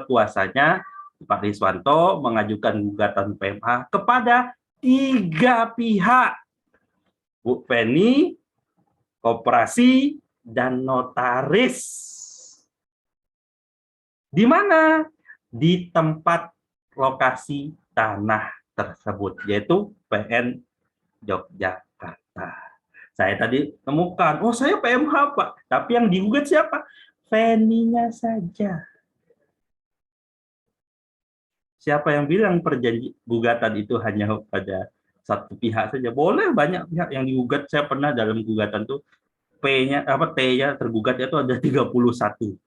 kuasanya Pak Riswanto mengajukan gugatan PMH kepada 3 pihak. Bu Feni, koperasi, dan notaris. Di mana? Di tempat lokasi tanah tersebut, yaitu PN Yogyakarta. Saya tadi temukan, oh saya PMH Pak, tapi yang digugat siapa? Feni-nya saja. Siapa yang bilang gugatan itu hanya pada satu pihak saja? Boleh banyak pihak yang digugat. Saya pernah dalam gugatan tuh T-nya tergugat itu ada 31.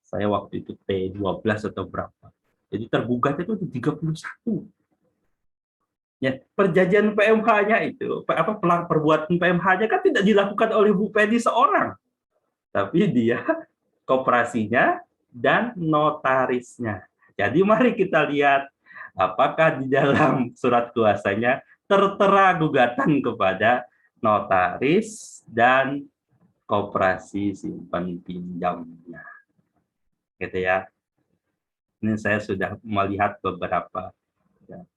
Saya waktu itu T12 atau berapa. Jadi tergugat itu 31. Ya, perjanjian PMH-nya itu, perbuatan PMH-nya kan tidak dilakukan oleh Bu Feni seorang. Tapi dia koperasinya dan notarisnya. Jadi mari kita lihat apakah di dalam surat kuasanya tertera gugatan kepada notaris dan koperasi simpan pinjamnya. Gitu ya. Ini saya sudah melihat beberapa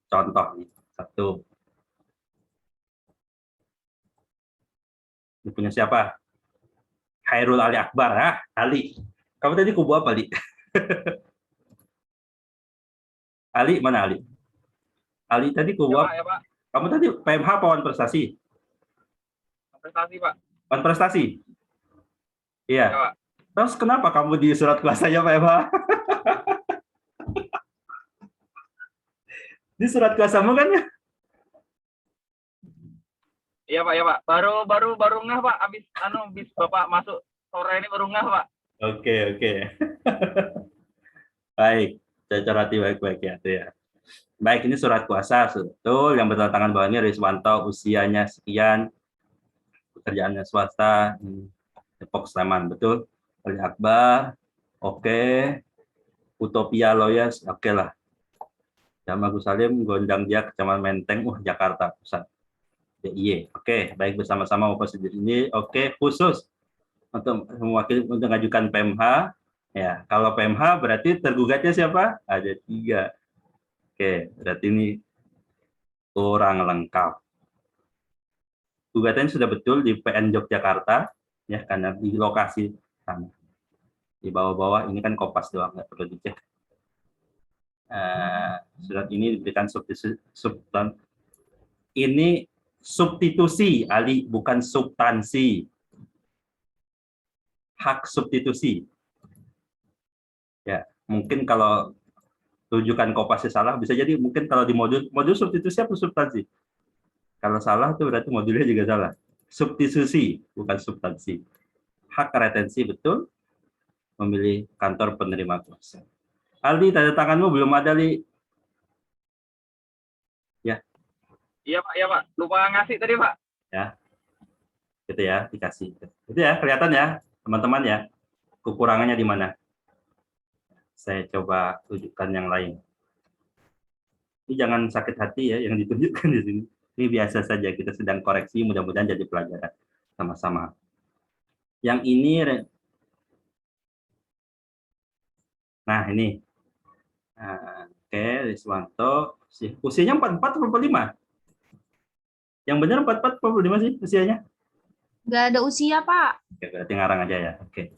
contoh. Satu. Ini punya siapa? Khairul Ali Akbar. Ali. Kamu tadi kubu apa, Ali? Ali, mana Ali? Ali tadi kubu apa? Ya, Pak. Kamu tadi PMH apa Wan Prestasi? Prestasi, Pak. Wan Prestasi? Iya. Ya, Pak. Terus kenapa kamu di surat kuasanya PMH? Di surat kuasamu kan ya? Iya, Pak, ya, Pak. Baru ngeh, Pak. Habis Bapak masuk sore ini baru ngeh, Pak. Oke. Baik, saya cermati baik-baik ya, itu ya. Baik, ini surat kuasa, betul. Yang bertentangan bahwa ini Riswanto usianya sekian, pekerjaannya swasta, Depok Sleman, betul. Ali Akbar, oke. Utopia Lawyers, oke lah. Jam Agus Salim, Gondang Dia, Kecamatan Menteng, Jakarta Pusat. DIY, oke. Baik, bersama-sama prosedur ini, oke. Khusus untuk mewakili untuk mengajukan PMH, ya. Kalau PMH berarti tergugatnya siapa? Ada 3. Oke, berarti ini kurang lengkap. Gugatannya sudah betul di PN Yogyakarta, ya, karena di lokasi sana. Di bawah-bawah ini kan kopas doang, nggak perlu dicek. Surat ini diberikan ini substitusi, Ali, bukan substansi. Hak substitusi. Ya, mungkin kalau rujukan kopasnya salah, bisa jadi mungkin kalau di modul substitusi apa substansi? Kalau salah itu berarti modulnya juga salah. Substitusi, bukan substansi. Hak retensi betul, memilih kantor penerima kuasa. Aldi, tanda tanganmu belum ada, Li. Ya. Iya, Pak. Lupa ngasih tadi, Pak. Ya. Gitu ya, dikasih. Itu ya, kelihatan ya. teman-teman ya. Kekurangannya di mana? Saya coba tunjukkan yang lain. Ini jangan sakit hati ya yang ditunjukkan di sini. Ini biasa saja, kita sedang koreksi, mudah-mudahan jadi pelajaran sama-sama. Yang ini, nah ini. Nah, oke, Riswanto. Usianya 44 atau 45? Yang benar 44 atau 45 sih usianya? Nggak ada usia, Pak. Oke, berarti ngarang aja ya. Oke.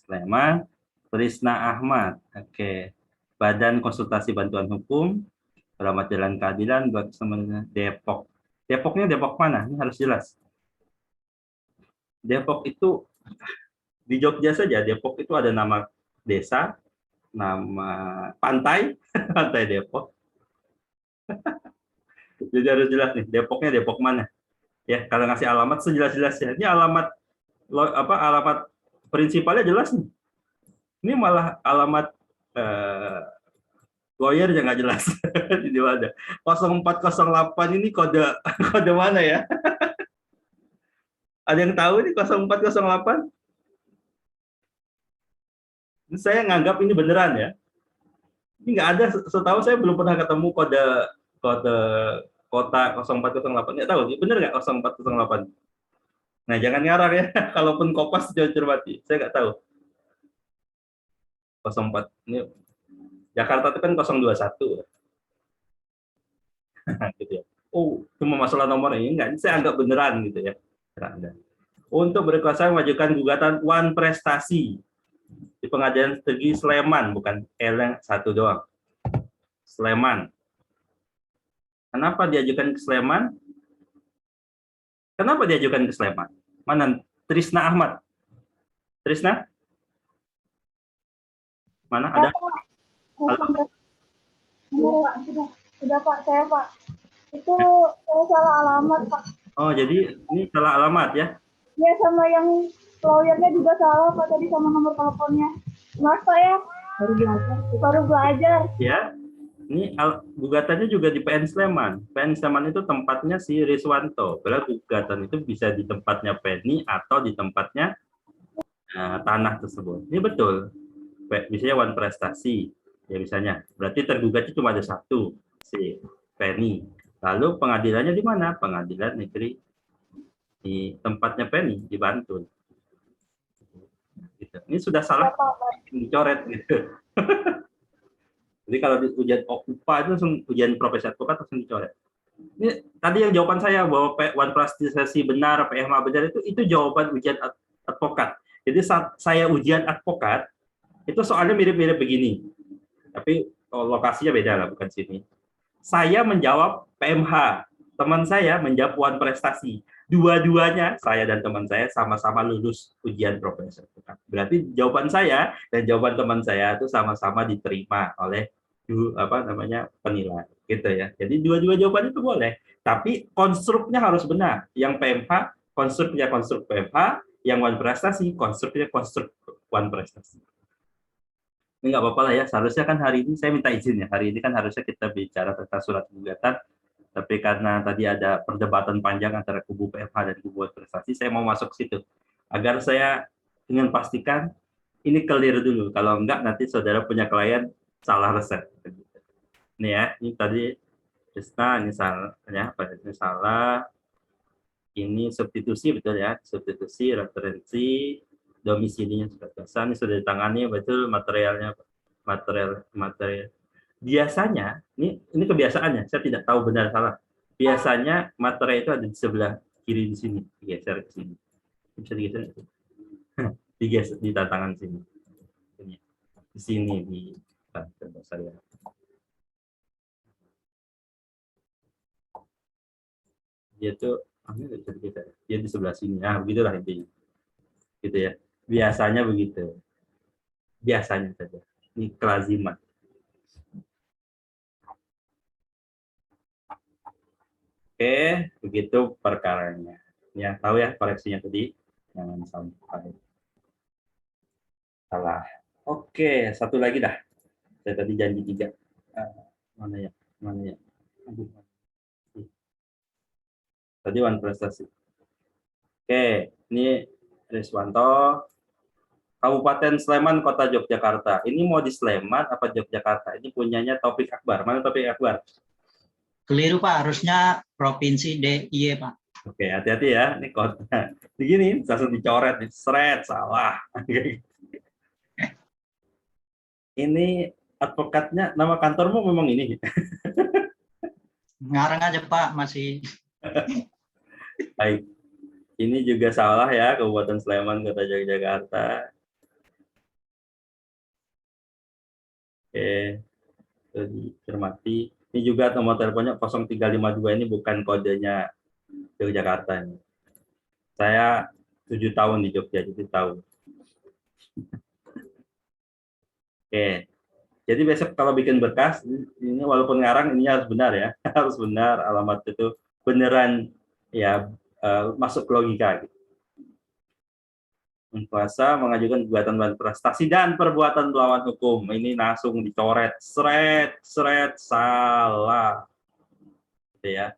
Sleman. Trisna Ahmad. Oke. Badan Konsultasi Bantuan Hukum, Alamat Jalan Keadilan, Depok. Depoknya Depok mana? Ini harus jelas. Depok itu di Jogja saja. Depok itu ada nama desa, nama pantai, pantai Depok. Jadi harus jelas nih, Depoknya Depok mana? Ya, kalau ngasih alamat sejelas-jelasnya. Ini alamat alamat prinsipalnya jelas nih. Ini malah alamat lawyer yang nggak jelas. Jadi ada 0408 ini kode mana ya? Ada yang tahu ini 0408? Saya nganggap ini beneran ya. Ini nggak ada, setahu saya belum pernah ketemu kode kota 0408. Nggak tahu, bener nggak 0408? Nah, jangan ngarang ya. Kalaupun kopas, cermati. Saya nggak tahu. 04. Ini Jakarta itu kan 021. Gitu ya. Oh, cuma masalah nomor ini enggak. Saya anggap beneran gitu ya. Untuk berkuasa mengajukan gugatan Wan Prestasi di Pengadilan Negeri Sleman, bukan yang satu doang. Sleman. Kenapa diajukan ke Sleman? Kenapa diajukan ke Sleman? Mana Trisna Ahmad? Trisna? Mana ada? Sudah Pak, saya Pak. Itu saya salah alamat Pak. Oh, jadi ini salah alamat ya? Ya, sama yang lawyernya juga salah Pak, tadi sama nomor teleponnya. Maaf Pak ya, baru belajar. Ya, ini gugatannya juga di PN Sleman. PN Sleman itu tempatnya si Riswanto. Padahal gugatan itu bisa di tempatnya Penny atau di tempatnya tanah tersebut. Ini betul. Misalnya Wan Prestasi, ya misalnya. Berarti tergugatnya cuma ada satu, si Penny. Lalu pengadilannya di mana? Pengadilan Negeri di tempatnya Penny, di Bantul. Gitu. Ini sudah salah, dicoret gitu. Jadi kalau di ujian UPA itu langsung ujian profesi advokat langsung dicoret. Ini tadi yang jawaban saya bahwa Wan Prestasi benar, PMA benar itu jawaban ujian advokat. Jadi saat saya ujian advokat itu soalnya mirip-mirip begini. Tapi lokasinya beda lah, bukan sini. Saya menjawab PMH, teman saya menjawab Wan Prestasi. Dua-duanya, saya dan teman saya sama-sama lulus ujian profesi advokat. Berarti jawaban saya dan jawaban teman saya itu sama-sama diterima oleh penilai, gitu ya. Jadi dua-dua jawaban itu boleh, tapi konstruknya harus benar. Yang PMH konstruknya konstruk PMH, yang Wan Prestasi konstruknya konstruk Wan Prestasi. Ini nggak apa-apa lah ya, seharusnya kan hari ini saya minta izin ya, hari ini kan harusnya kita bicara tentang surat gugatan, tapi karena tadi ada perdebatan panjang antara kubu PMH dan kubu Wan Prestasi, saya mau masuk situ agar saya ingin pastikan ini clear dulu, kalau enggak nanti saudara punya klien salah resep. Ini ya, ini tadi Krisna, ini salah ya, ini salah, ini substitusi betul ya, substitusi, referensi, domisilinya sudah biasa, ini sudah ditangani betul, material. Biasanya ini kebiasaannya, saya tidak tahu benar salah. Biasanya materai itu ada di sebelah kiri di sini, digeser ke sini. Bisa digeser, digeser di tantangan sini. Di sini di saya. Dia tuh dia di sebelah sini. Nah, begitulah intinya. Gitu ya. Biasanya begitu. Biasanya saja. Ini kelaziman. Oke, begitu perkaranya. Ya, tahu ya koreksinya tadi. Jangan sampai salah. Oke, satu lagi dah. Saya tadi janji 3. Mana ya? Aduh. Tadi Wan Prestasi. Oke, ini Riswanto. Kabupaten Sleman, Kota Yogyakarta. Ini mau di Sleman apa Yogyakarta? Ini punyanya Taufik Akbar. Mana Taufik Akbar? Keliru Pak, harusnya Provinsi DIY Pak. Oke, hati-hati ya. Ini kota. Begini, langsung dicoret. Nih. Seret, salah. Ini advokatnya, nama kantormu memang ini? Ngarang aja Pak, masih. Baik. Ini juga salah ya, Kabupaten Sleman, Kota Yogyakarta. Oke, itu dicermati. Ini juga nomor teleponnya 0352, ini bukan kodenya Yogyakarta ini. Saya 7 tahun di Jogja, jadi tahu. Oke, jadi besok kalau bikin berkas, ini walaupun ngarang, ini harus benar ya, harus benar, alamat itu beneran ya, masuk logika. Gitu. Kuasa mengajukan gugatan melawan prestasi dan perbuatan melawan hukum. Ini langsung dicoret, seret, salah. Gitu ya.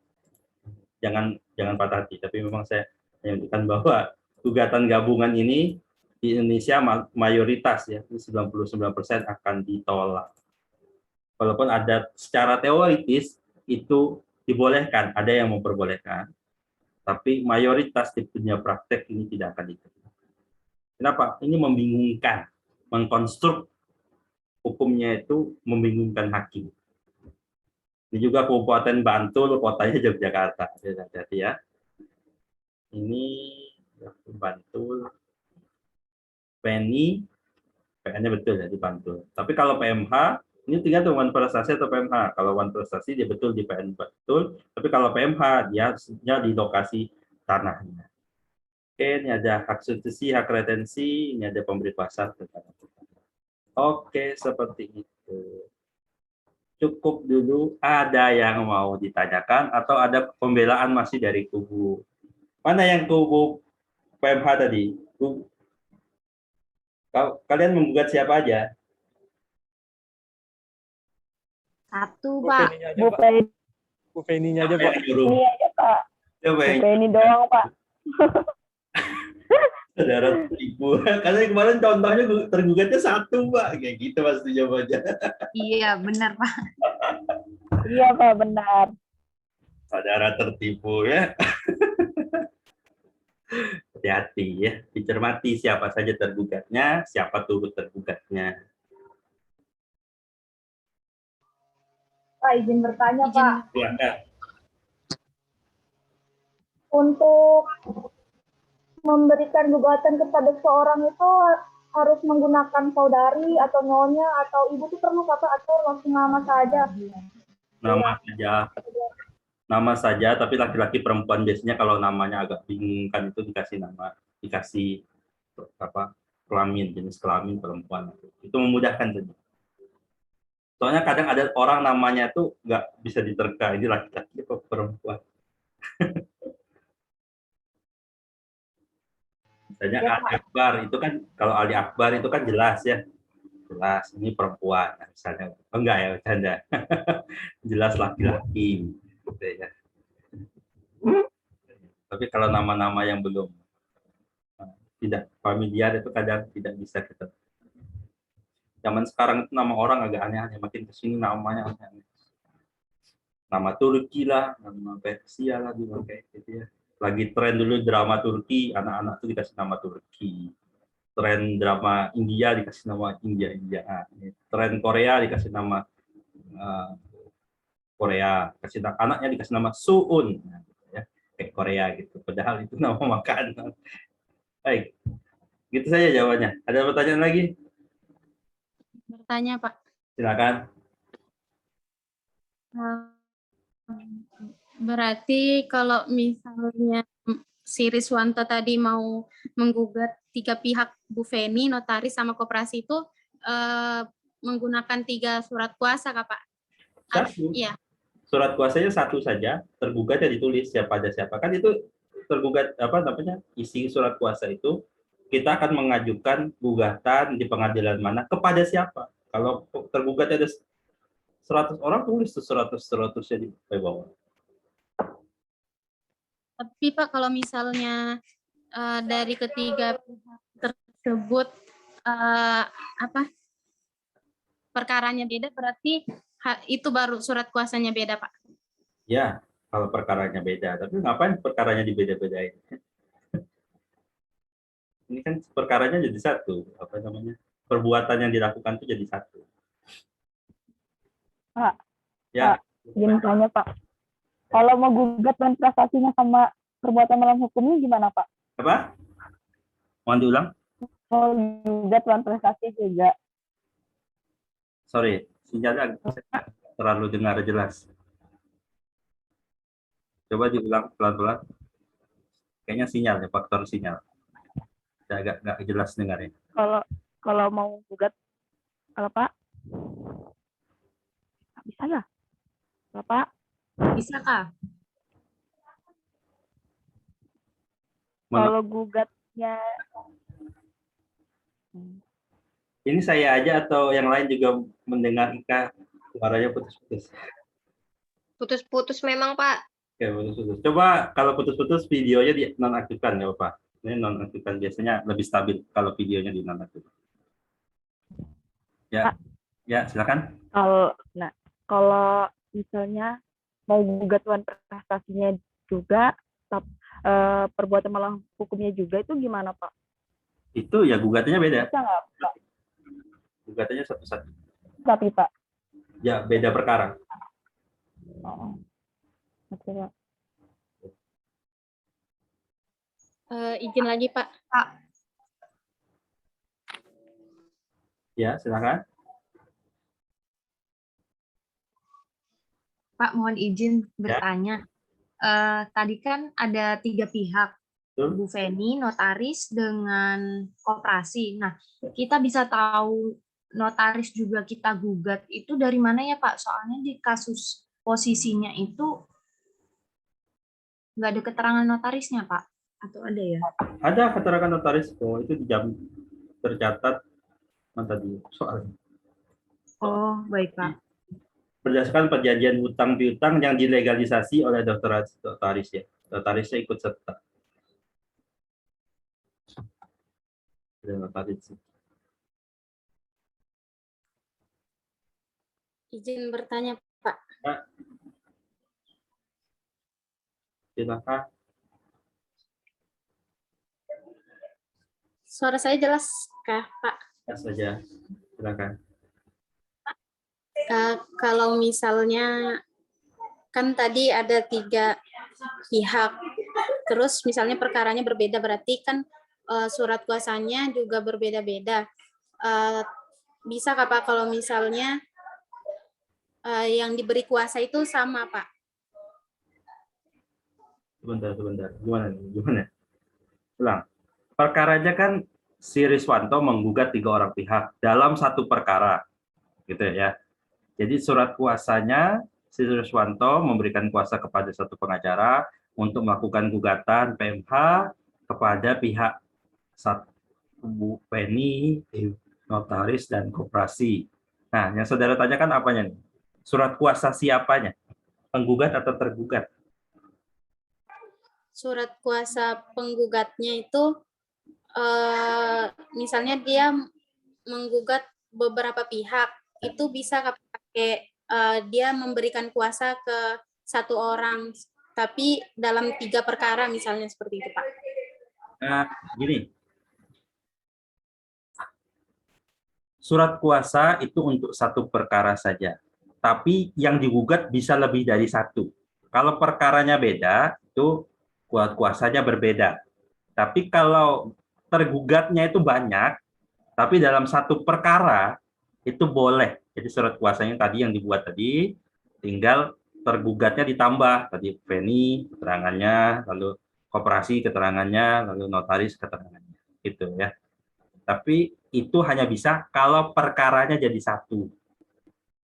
Jangan patah hati, tapi memang saya menyebutkan bahwa gugatan gabungan ini di Indonesia mayoritas ya, 99% akan ditolak. Walaupun ada secara teoritis itu dibolehkan, ada yang memperbolehkan, tapi mayoritas di dunia praktek ini tidak akan diterima. Kenapa? Ini membingungkan, mengkonstruk hukumnya itu membingungkan hakim. Ini juga Kabupaten Bantul, kotanya Yogyakarta. Hati-hati ya. Ini Bantul, PNI, PN-nya betul ya di Bantul. Tapi kalau PMH, ini tinggal one prestasi atau PMH. Kalau one prestasi dia betul di PN betul, tapi kalau PMH dia di lokasi tanahnya. Oke, ini ada hak suksesi, hak retensi, ini ada pemberi kuasa. Oke, seperti itu. Cukup dulu, ada yang mau ditanyakan atau ada pembelaan masih dari kubu. Mana yang kubu PMH tadi? Kalian menggugat siapa aja? Satu, Pak. Bu Feni-nya aja, Pak. Ini aja Pak. Coba ini doang Pak. Saudara tertipu. Karena kemarin contohnya tergugatnya satu, Pak. Kayak gitu pasti jawabannya. Iya, benar, Pak. Iya, Pak, benar. Saudara tertipu ya. Hati-hati ya. Dicermati siapa saja tergugatnya, siapa turut tergugatnya. Pak, izin bertanya, Pak. Silakan. Untuk memberikan gugatan kepada seorang itu harus menggunakan saudari atau nyonya atau ibu itu perlu Pak atau langsung nama saja? Nama saja, tapi laki-laki perempuan biasanya kalau namanya agak bingung kan itu dikasih apa kelamin, jenis kelamin perempuan. Itu memudahkan saja. Soalnya kadang ada orang namanya itu nggak bisa diterka, ini laki-laki atau perempuan. Misalnya ya, Ali Akbar itu kan, kalau Ali Akbar itu kan jelas ya, jelas ini perempuan misalnya. Oh, enggak ya, bercanda. Jelas laki-laki gitu ya. Tapi kalau nama-nama yang belum tidak familiar itu kadang tidak bisa kita. Zaman sekarang itu nama orang agak aneh-aneh, makin kesini namanya aneh-aneh. Nama Turki lah, nama Persia lah juga kayak gitu ya. Lagi tren dulu drama Turki, anak-anak tuh dikasih nama Turki. Tren drama India dikasih nama India. Tren Korea dikasih nama Korea. Anaknya dikasih nama Suun, ya, kayak Korea gitu. Padahal itu nama makanan. Baik, gitu saja jawabannya. Ada pertanyaan lagi? Bertanya, Pak. Silakan. Berarti kalau misalnya si Riswanto tadi mau menggugat 3 pihak, Bu Feni, notaris, sama koperasi itu menggunakan 3 surat kuasa, Kak, Pak? Satu. Iya. Surat kuasanya satu saja, tergugatnya ditulis siapa ada siapa. Kan itu tergugat apa namanya? Isi surat kuasa itu kita akan mengajukan gugatan di pengadilan mana kepada siapa. Kalau tergugatnya ada 100 orang, tulis tuh 100-100-nya di bawah. Tapi Pak, kalau misalnya dari ketiga pihak tersebut perkaranya beda, berarti itu baru surat kuasanya beda, Pak. Ya, kalau perkaranya beda. Tapi ngapain perkaranya dibeda-bedain? Ini kan perkaranya jadi satu. Apa namanya? Perbuatan yang dilakukan itu jadi satu. Pak, Ya. Pak, izin tanya Pak. Kalau mau gugat dan prestasinya sama perbuatan melawan hukumnya gimana Pak? Apa? Mohon diulang. Mau gugat dan prestasi juga. Sorry, sinyalnya terlalu dengar jelas. Coba diulang pelan-pelan. Kayaknya sinyal ya, faktor sinyal. Saya agak jelas dengarnya. Kalau mau gugat, kalau Pak, bisa ya? Bapak? Bisa Kak? Kalau gugatnya, ini saya aja atau yang lain juga mendengar Ika suaranya putus-putus? Putus-putus memang, Pak. Ya, putus-putus. Coba kalau putus-putus videonya di nonaktifkan ya Pak. Ini nonaktifkan, biasanya lebih stabil kalau videonya di nonaktifkan. Ya, ya silakan. Kalau misalnya mau gugat prestasinya juga, perbuatan melawan hukumnya juga, itu gimana Pak? Itu ya gugatannya beda. Bisa nggak Pak? Gugatannya satu-satu. Tapi Pak? Ya, beda perkara. Oh. Oke, Pak. Izin lagi Pak. Ya, silakan. Pak, mohon izin bertanya. Tadi kan ada 3 pihak, Bu Feni, notaris, dengan koperasi. Nah, kita bisa tahu notaris juga kita gugat itu dari mana ya Pak? Soalnya di kasus posisinya itu nggak ada keterangan notarisnya Pak? Atau ada ya? Ada keterangan notaris kok, itu tercatat tadi soalnya. Oh, baik Pak. Berdasarkan perjanjian hutang piutang yang dilegalisasi oleh notaris ya. Notarisnya ikut serta. Notaris. Izin bertanya Pak. Ya. Silakan. Suara saya jelas kah Pak? Jelas saja. Silakan. Kalau misalnya kan tadi ada 3 pihak, terus misalnya perkaranya berbeda, berarti kan surat kuasanya juga berbeda-beda. Bisa Kak Pak kalau misalnya yang diberi kuasa itu sama Pak? Sebentar. Gimana? Ulang. Perkaranya kan si Riswanto menggugat 3 orang pihak dalam satu perkara, gitu ya. Jadi surat kuasanya si Riswanto memberikan kuasa kepada satu pengacara untuk melakukan gugatan PMH kepada pihak Bu Feni, notaris, dan koperasi. Nah, yang saudara tanyakan apanya nih? Surat kuasa siapanya? Penggugat atau tergugat? Surat kuasa penggugatnya itu misalnya dia menggugat beberapa pihak, itu bisa pakai dia memberikan kuasa ke satu orang, tapi dalam 3 perkara misalnya seperti itu Pak. Nah, gini. Surat kuasa itu untuk satu perkara saja, tapi yang digugat bisa lebih dari satu. Kalau perkaranya beda, itu kuasanya berbeda. Tapi kalau tergugatnya itu banyak, tapi dalam satu perkara itu boleh. Jadi surat kuasanya tadi yang dibuat tadi, tinggal tergugatnya ditambah. Tadi Feni keterangannya, lalu koperasi keterangannya, lalu notaris keterangannya. Gitu ya. Tapi itu hanya bisa kalau perkaranya jadi satu.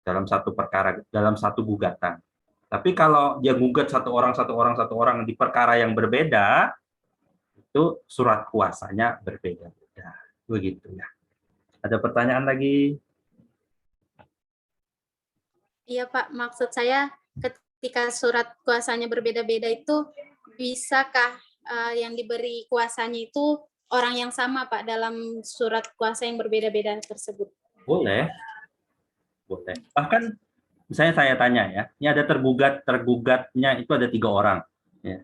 Dalam satu perkara, dalam satu gugatan. Tapi kalau dia gugat satu orang di perkara yang berbeda, itu surat kuasanya berbeda-beda. Begitu ya. Ada pertanyaan lagi? Iya Pak, maksud saya ketika surat kuasanya berbeda-beda itu bisakah yang diberi kuasanya itu orang yang sama, Pak, dalam surat kuasa yang berbeda-beda tersebut. Boleh. Boleh. Bahkan misalnya saya tanya ya, ini ada tergugatnya itu ada 3 orang. Ya.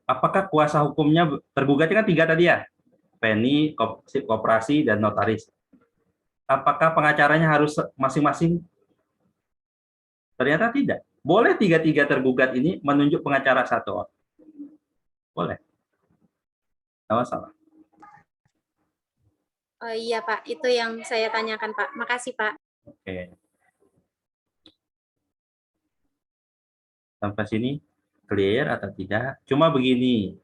Apakah kuasa hukumnya tergugatnya kan 3 tadi ya? Penny, koperasi, dan notaris. Apakah pengacaranya harus masing-masing? Ternyata tidak. Boleh 3-3 tergugat ini menunjuk pengacara 1 orang. Boleh. Tidak masalah. Oh iya, Pak. Itu yang saya tanyakan, Pak. Makasih, Pak. Oke. Sampai sini clear atau tidak? Cuma begini,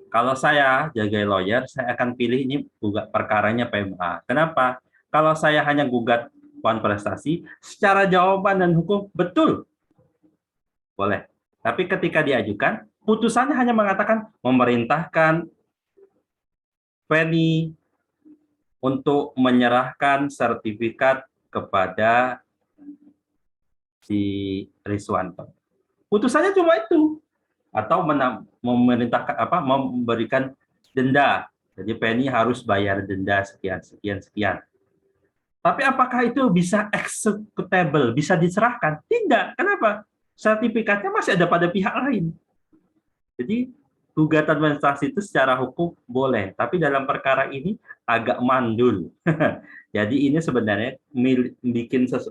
kalau saya sebagai lawyer, saya akan pilih ini gugat perkaranya PMA. Kenapa? Kalau saya hanya gugat Wan Prestasi, secara jawaban dan hukum betul. Boleh. Tapi ketika diajukan, putusannya hanya mengatakan memerintahkan Penny untuk menyerahkan sertifikat kepada si Riswanto. Putusannya cuma itu. Atau memerintahkan memberikan denda. Jadi Penny harus bayar denda sekian. Tapi apakah itu bisa executable, bisa diserahkan? Tidak. Kenapa? Sertifikatnya masih ada pada pihak lain. Jadi gugatan prestasi itu secara hukum boleh, tapi dalam perkara ini agak mandul. Jadi ini sebenarnya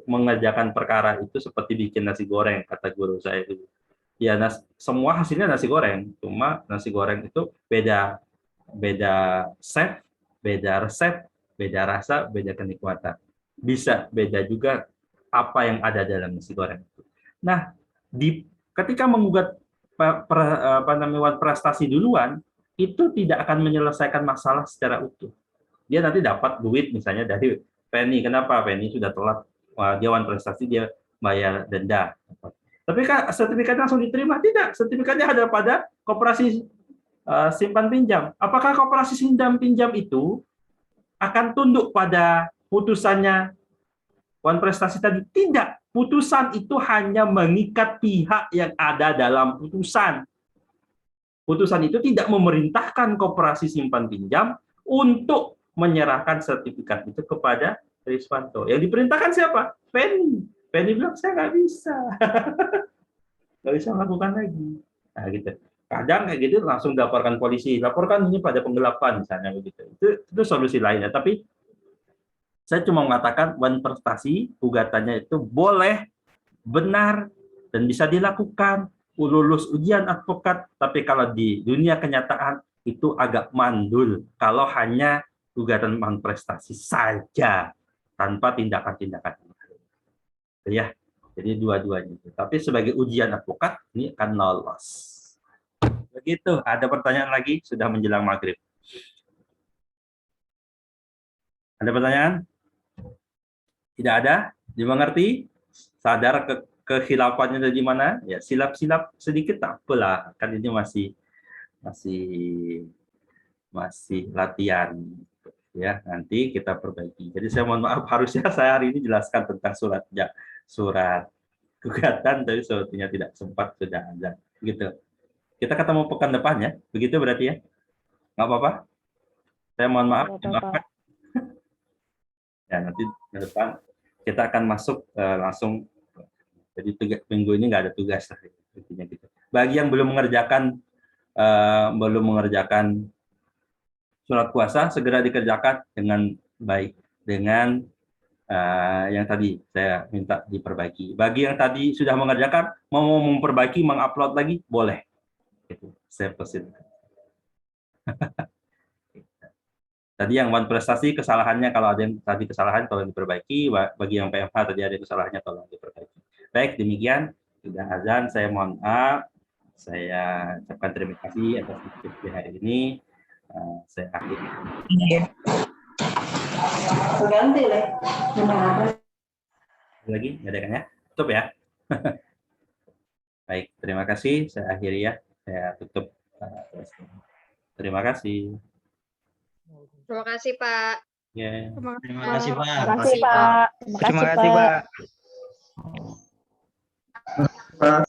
mengerjakan perkara itu seperti bikin nasi goreng, kata guru saya itu. Ya, semua hasilnya nasi goreng, cuma nasi goreng itu beda chef, beda resep, beda rasa, beda kenikmatan. Bisa beda juga apa yang ada dalam nasi goreng itu. Nah, ketika menggugat prestasi duluan, itu tidak akan menyelesaikan masalah secara utuh. Dia nanti dapat duit misalnya dari Penny. Kenapa? Penny sudah telat Dewan Prestasi, dia bayar denda. Tapi sertifikatnya langsung diterima? Tidak. Sertifikatnya ada pada koperasi simpan pinjam. Apakah koperasi simpan pinjam itu akan tunduk pada putusannya Wan Prestasi tadi? Tidak. Putusan itu hanya mengikat pihak yang ada dalam putusan. Putusan itu tidak memerintahkan koperasi simpan pinjam untuk menyerahkan sertifikat itu kepada Riswanto. Yang diperintahkan siapa? Penny. Penny bilang, saya nggak bisa. Nggak bisa melakukan lagi. Nah, gitu. Kadang kayak gitu langsung laporkan polisi. Laporkan ini pada penggelapan, misalnya begitu. Itu solusi lainnya. Tapi saya cuma mengatakan Wan Prestasi, gugatannya itu boleh, benar, dan bisa dilakukan. Lulus ujian advokat. Tapi kalau di dunia kenyataan, itu agak mandul. Kalau hanya gugatan Wan Prestasi saja, tanpa tindakan-tindakan. Ya, jadi dua-duanya. Tapi sebagai ujian advokat ini akan lolos. Begitu. Ada pertanyaan lagi? Sudah menjelang maghrib. Ada pertanyaan? Tidak ada? Dimengerti? Sadar kehilafannya dari mana? Ya, silap-silap sedikit tak apalah. Kan ini masih latihan. Ya, nanti kita perbaiki. Jadi saya mohon maaf, harusnya saya hari ini jelaskan tentang surat gugatan, tapi sepertinya tidak sempat, sudah ada. Gitu. Kita ketemu pekan depan ya, begitu berarti ya? Nggak apa-apa? Saya mohon maaf. Ya, nanti ke depan kita akan masuk langsung. Jadi minggu ini nggak ada tugas. Intinya gitu. Bagi yang belum mengerjakan surat kuasa, segera dikerjakan dengan baik, dengan yang tadi saya minta diperbaiki. Bagi yang tadi sudah mengerjakan, mau memperbaiki, mengupload lagi, boleh. Itu saya persilahkan. Tadi yang Wan Prestasi, kesalahannya kalau ada yang tadi kesalahan tolong diperbaiki. Bagi yang PMH tadi ada kesalahannya tolong diperbaiki. Baik, demikian sudah azan. Saya mohon maaf. Saya ucapkan terima kasih atas diskusi hari ini. Saya akhiri. Ganti deh. Lagi, nggak ada kan ya? Tutup ya. Baik, terima kasih. Saya akhiri ya. Saya tutup. Terima kasih. Terima kasih, Pak. Yeah. Terima kasih, Pak. Terima kasih, Pak. Terima kasih, Pak.